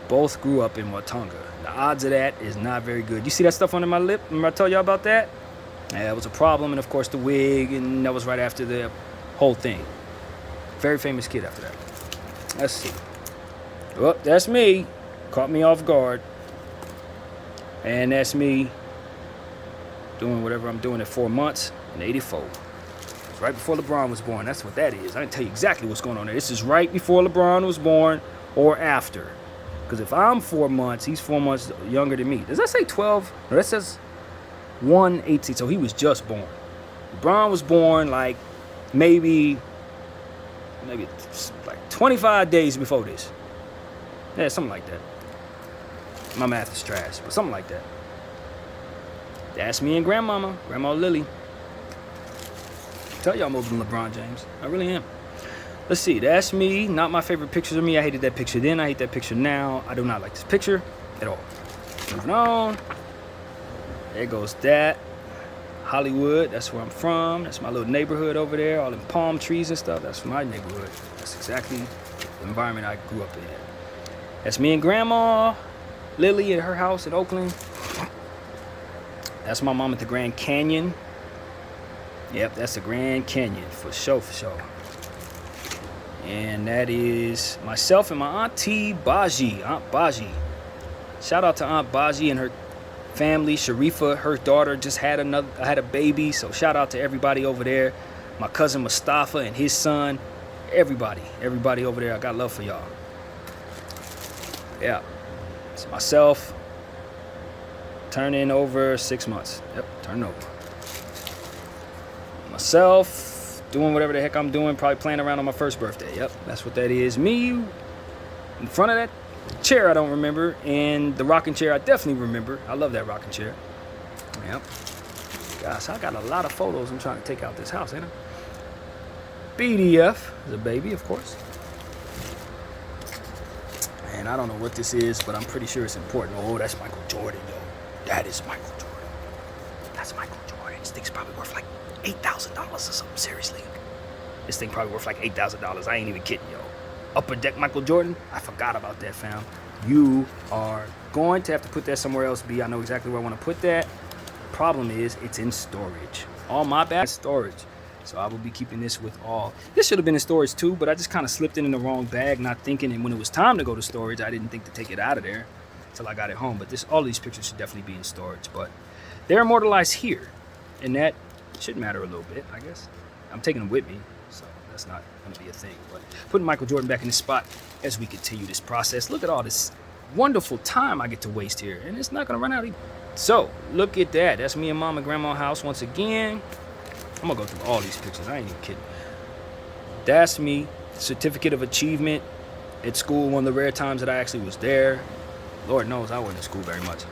both grew up in Watauga. The odds of that is not very good. You see that stuff under my lip? Remember I told y'all about that? Yeah, it was a problem, and of course the wig, and that was right after the whole thing. Very famous kid after that. Let's see. Well, that's me. Caught me off guard. And that's me doing whatever I'm doing at 4 months in 84. It's right before LeBron was born. That's what that is. I can tell you exactly what's going on there. This is right before LeBron was born or after. Because if I'm 4 months, he's 4 months younger than me. Does that say 12? No, that says 1/18. So he was just born. LeBron was born like maybe like 25 days before this. Yeah, something like that. My math is trash, but something like that. That's me and Grandma Lily. Tell y'all I'm older than LeBron James. I really am. Let's see, that's me. Not my favorite pictures of me. I hated that picture then. I hate that picture now. I do not like this picture at all. Moving on. There goes that. Hollywood, that's where I'm from. That's my little neighborhood over there. All them palm trees and stuff. That's my neighborhood. That's exactly the environment I grew up in. That's me and Grandma Lily at her house in Oakland. That's my mom at the Grand Canyon. Yep, that's the Grand Canyon for sure. And that is myself and my auntie Baji, Aunt Baji. Shout out to Aunt Baji and her family. Sharifa, her daughter, just had a baby. So shout out to everybody over there. My cousin Mustafa and his son. Everybody over there. I got love for y'all. Yeah, it's myself. turning over 6 months. Yep, turning over. Myself, doing whatever the heck I'm doing, probably playing around on my first birthday. Yep, that's what that is. Me, in front of that chair I don't remember, and the rocking chair I definitely remember. I love that rocking chair. Yep. Gosh, I got a lot of photos I'm trying to take out this house, ain't I? BDF is a baby, of course. And I don't know what this is, but I'm pretty sure it's important. Oh, that's Michael Jordan, yo. That is Michael Jordan. That's Michael Jordan. This thing's probably worth like $8,000 or something, seriously. This thing probably worth like $8,000. I ain't even kidding, yo. Upper Deck Michael Jordan? I forgot about that, fam. You are going to have to put that somewhere else, B. I know exactly where I want to put that. Problem is, it's in storage. All my bad storage. So I will be keeping this with all. This should have been in storage too, but I just kind of slipped it in the wrong bag, not thinking. And when it was time to go to storage, I didn't think to take it out of there until I got it home. But all these pictures should definitely be in storage. But they're immortalized here, and that should matter a little bit, I guess. I'm taking them with me, so that's not going to be a thing. But putting Michael Jordan back in his spot as we continue this process. Look at all this wonderful time I get to waste here, and it's not going to run out either. So look at that. That's me and Mom and Grandma's house once again. I'm gonna go through all these pictures. I ain't even kidding. That's me. Certificate of achievement at school. One of the rare times that I actually was there. Lord knows I wasn't in school very much.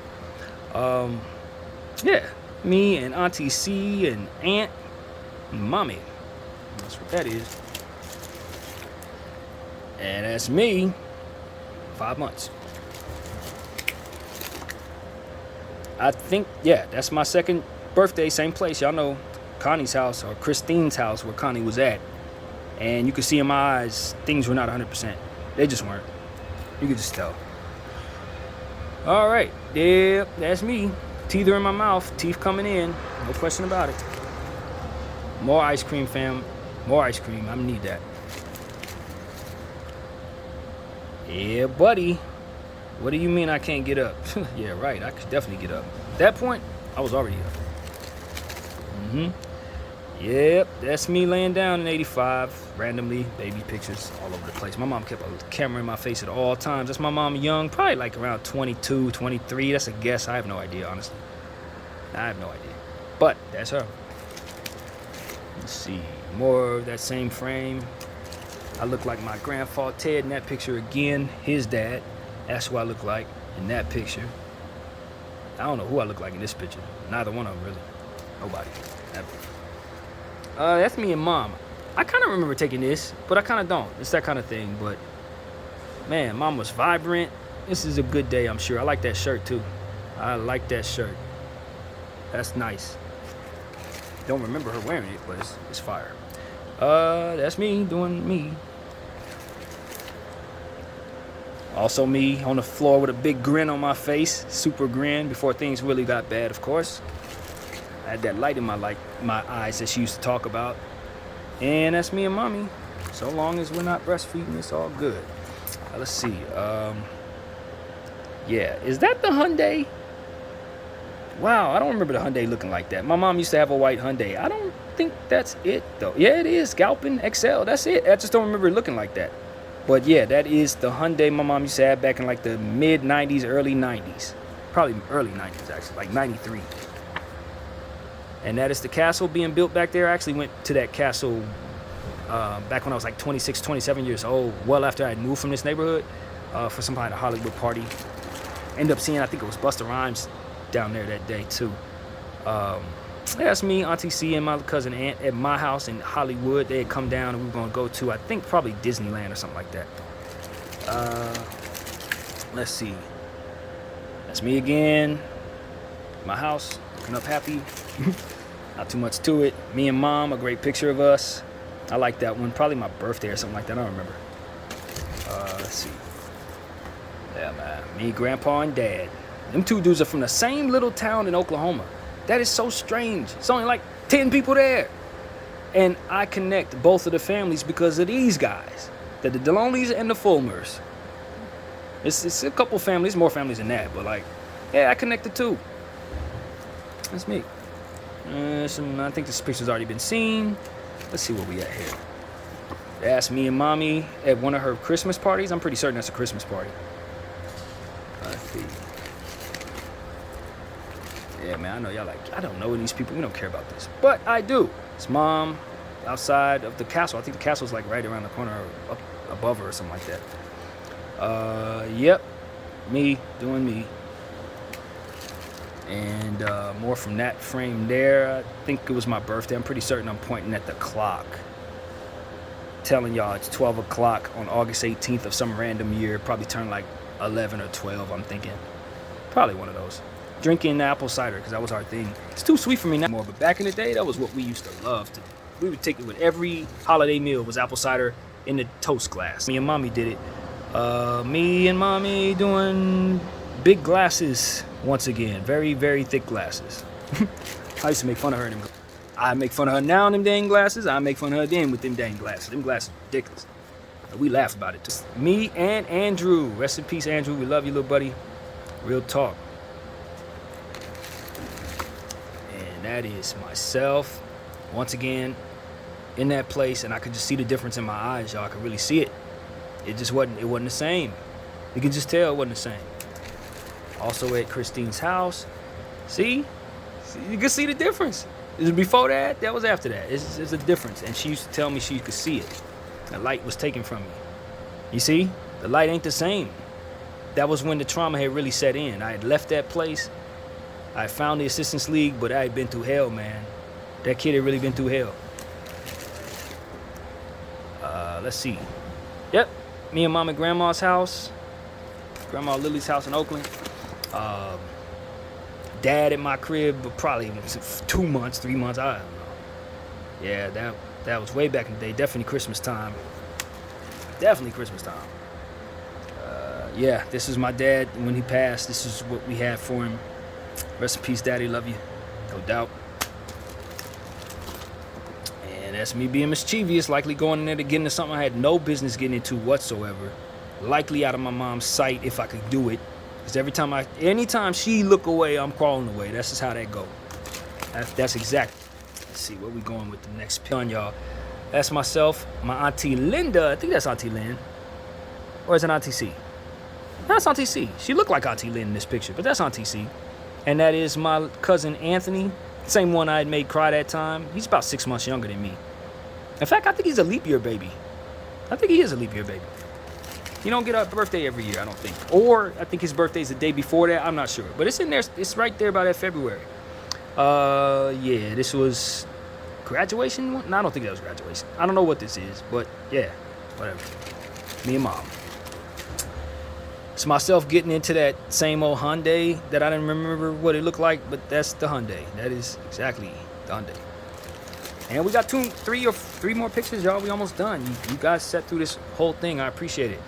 Yeah, me and Auntie C and Aunt and Mommy. That's what that is. And that's me. 5 months. I think, yeah, that's my second birthday, same place. Y'all know Connie's house, or Christine's house, where Connie was at. And you could see in my eyes, things were not 100%. They just weren't. You could just tell. All right, yeah, that's me. Teeth are in my mouth, teeth coming in, no question about it. More ice cream, fam. More ice cream, I need that. Yeah, buddy. What do you mean I can't get up? Yeah, right, I could definitely get up. At that point, I was already up. Yep, that's me laying down in 85, randomly, baby pictures all over the place. My mom kept a camera in my face at all times. That's my mom young, probably like around 22, 23. That's a guess. I have no idea, honestly. I have no idea. But that's her. Let's see. More of that same frame. I look like my grandfather Ted in that picture again. His dad. That's who I look like in that picture. I don't know who I look like in this picture. Neither one of them, really. Nobody. Never. That's me and Mom. I kind of remember taking this, but I kind of don't. It's that kind of thing, but man, Mom was vibrant. This is a good day, I'm sure. I like that shirt, too. I like that shirt. That's nice. Don't remember her wearing it, but it's fire. That's me doing me. Also me on the floor with a big grin on my face. Super grin before things really got bad, of course. I had that light in my eyes that she used to talk about. And that's me and Mommy. So long as we're not breastfeeding, it's all good. Let's see. Yeah, is that the Hyundai? Wow, I don't remember the Hyundai looking like that. My mom used to have a white Hyundai. I don't think that's it, though. Yeah, it is. Scalping XL. That's it. I just don't remember it looking like that. But yeah, that is the Hyundai my mom used to have back in like the mid-90s, early 90s. Probably early 90s, actually, like 93. And that is the castle being built back there. I actually went to that castle back when I was like 26, 27 years old, well after I had moved from this neighborhood for some kind of Hollywood party. Ended up seeing, I think it was Busta Rhymes down there that day too. That's me, Auntie C, and my cousin Aunt at my house in Hollywood. They had come down and we were going to go to, I think, probably Disneyland or something like that. Let's see. That's me again. My house, looking up happy. Not too much to it. Me and Mom, a great picture of us. I like that one. Probably my birthday or something like that. I don't remember. Let's see. Yeah, man. Me, Grandpa, and Dad. Them two dudes are from the same little town in Oklahoma. That is so strange. It's only like 10 people there. And I connect both of the families because of these guys. The Deloneys and the Fulmers. It's a couple families, more families than that. But like, yeah, I connect the two. That's me. I think this picture's already been seen. Let's see what we got here. That's me and Mommy at one of her Christmas parties. I'm pretty certain that's a Christmas party. Let's see. Yeah, man, I know y'all like, I don't know these people. We don't care about this. But I do. It's mom outside of the castle. I think the castle's like right around the corner or up above her or something like that. Yep. Me doing me. And more from that frame there. I think it was my birthday. I'm pretty certain I'm pointing at the clock. Telling y'all it's 12 o'clock on August 18th of some random year. Probably turned like 11 or 12, I'm thinking. Probably one of those. Drinking apple cider, because that was our thing. It's too sweet for me now more, but back in the day, that was what we used to love to do. We would take it with every holiday meal, was apple cider in the toast glass. Me and mommy did it. Me and mommy doing big glasses once again. Very, very thick glasses. I used to make fun of her in them. I make fun of her now in them dang glasses. I make fun of her then with them dang glasses. Them glasses are ridiculous. We laughed about it too. Me and Andrew. Rest in peace, Andrew. We love you, little buddy. Real talk. And that is myself. Once again, in that place, and I could just see the difference in my eyes, y'all. I could really see it. It wasn't the same. You can just tell it wasn't the same. Also at Christine's house. See? You can see the difference. It was before that, that was after that. It's a difference. And she used to tell me she could see it. The light was taken from me. You see? The light ain't the same. That was when the trauma had really set in. I had left that place. I found the assistance league, but I had been through hell, man. That kid had really been through hell. Let's see. Yep. Me and mom at grandma's house. Grandma Lily's house in Oakland. Dad at my crib, but probably 2 months, 3 months, I don't know. Yeah, that was way back in the day. Definitely Christmas time. Definitely Christmas time. Yeah, this is my dad when he passed. This is what we had for him. Rest in peace, Daddy. Love you. No doubt. And that's me being mischievous, likely going in there to get into something I had no business getting into whatsoever. Likely out of my mom's sight if I could do it. Because anytime she look away, I'm crawling away. That's just how that go. That's exactly. Let's see where we going with the next pill, y'all. That's myself, my auntie Linda. I think that's Auntie Lynn. Or is it Auntie C? That's Auntie C. She looked like Auntie Lynn in this picture, but that's Auntie C. And that is my cousin Anthony. Same one I had made cry that time. He's about 6 months younger than me. In fact, I think he's a leap year baby. I think he is a leap year baby. You don't get a birthday every year, I don't think. Or I think his birthday's the day before that. I'm not sure. But it's in there. It's right there by that February. Yeah, this was graduation. No, I don't think that was graduation. I don't know what this is. But yeah, whatever. Me and mom. It's myself getting into that same old Hyundai that I didn't remember what it looked like. But that's the Hyundai. That is exactly the Hyundai. And we got three more pictures, y'all. We almost done. You guys sat through this whole thing. I appreciate it.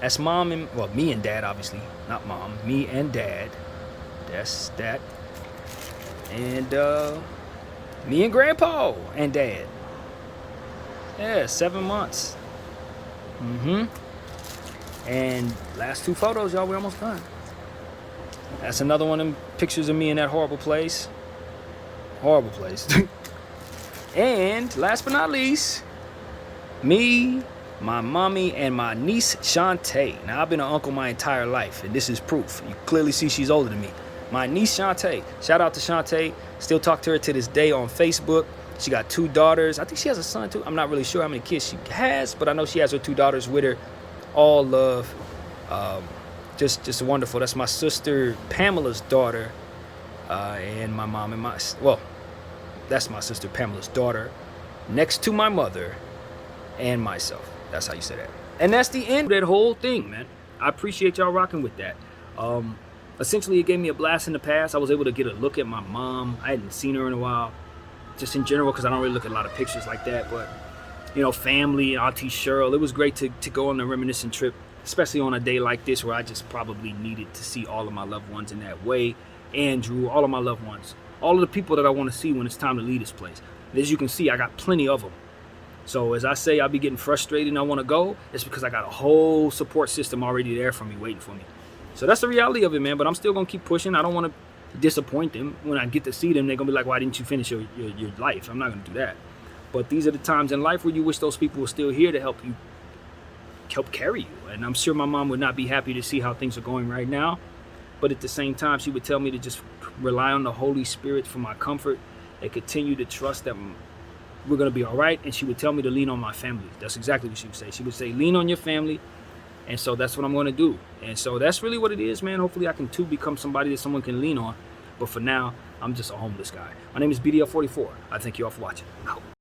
That's mom and, well, me and dad, obviously. Not mom. Me and dad. That's that. And me and grandpa and dad. Yeah, 7 months. And last 2 photos, y'all, we're almost done. That's another one of them pictures of me in that horrible place. Horrible place. And last but not least, me, my mommy, and my niece Shantae. Now, I've been an uncle my entire life, and this is proof. You clearly see she's older than me. My niece Shantae. Shout out to Shantae. Still talk to her to this day on Facebook. She got 2 daughters. I think she has a son too. I'm not really sure how many kids she has, but I know she has her 2 daughters with her. All love. Just wonderful. That's my sister Pamela's daughter, and my mom and that's my sister Pamela's daughter, next to my mother and myself. That's how you say that. And that's the end of that whole thing, man. I appreciate y'all rocking with that. Essentially, it gave me a blast in the past. I was able to get a look at my mom. I hadn't seen her in a while, just in general, because I don't really look at a lot of pictures like that. But, you know, family, Auntie Cheryl. It was great to go on a reminiscent trip, especially on a day like this where I just probably needed to see all of my loved ones in that way. Andrew, all of my loved ones. All of the people that I want to see when it's time to leave this place. And as you can see, I got plenty of them. So as I say, I'll be getting frustrated and I want to go. It's because I got a whole support system already there for me, waiting for me. So that's the reality of it, man. But I'm still going to keep pushing. I don't want to disappoint them. When I get to see them, they're going to be like, why didn't you finish your life? I'm not going to do that. But these are the times in life where you wish those people were still here to help carry you. And I'm sure my mom would not be happy to see how things are going right now. But at the same time, she would tell me to just rely on the Holy Spirit for my comfort and continue to trust that we're going to be all right. And she would tell me to lean on my family. That's exactly what she would say. She would say, lean on your family. And so that's what I'm going to do. And so that's really what it is, man. Hopefully I can too become somebody that someone can lean on. But for now, I'm just a homeless guy. My name is BDF 44. I thank you all for watching. Out.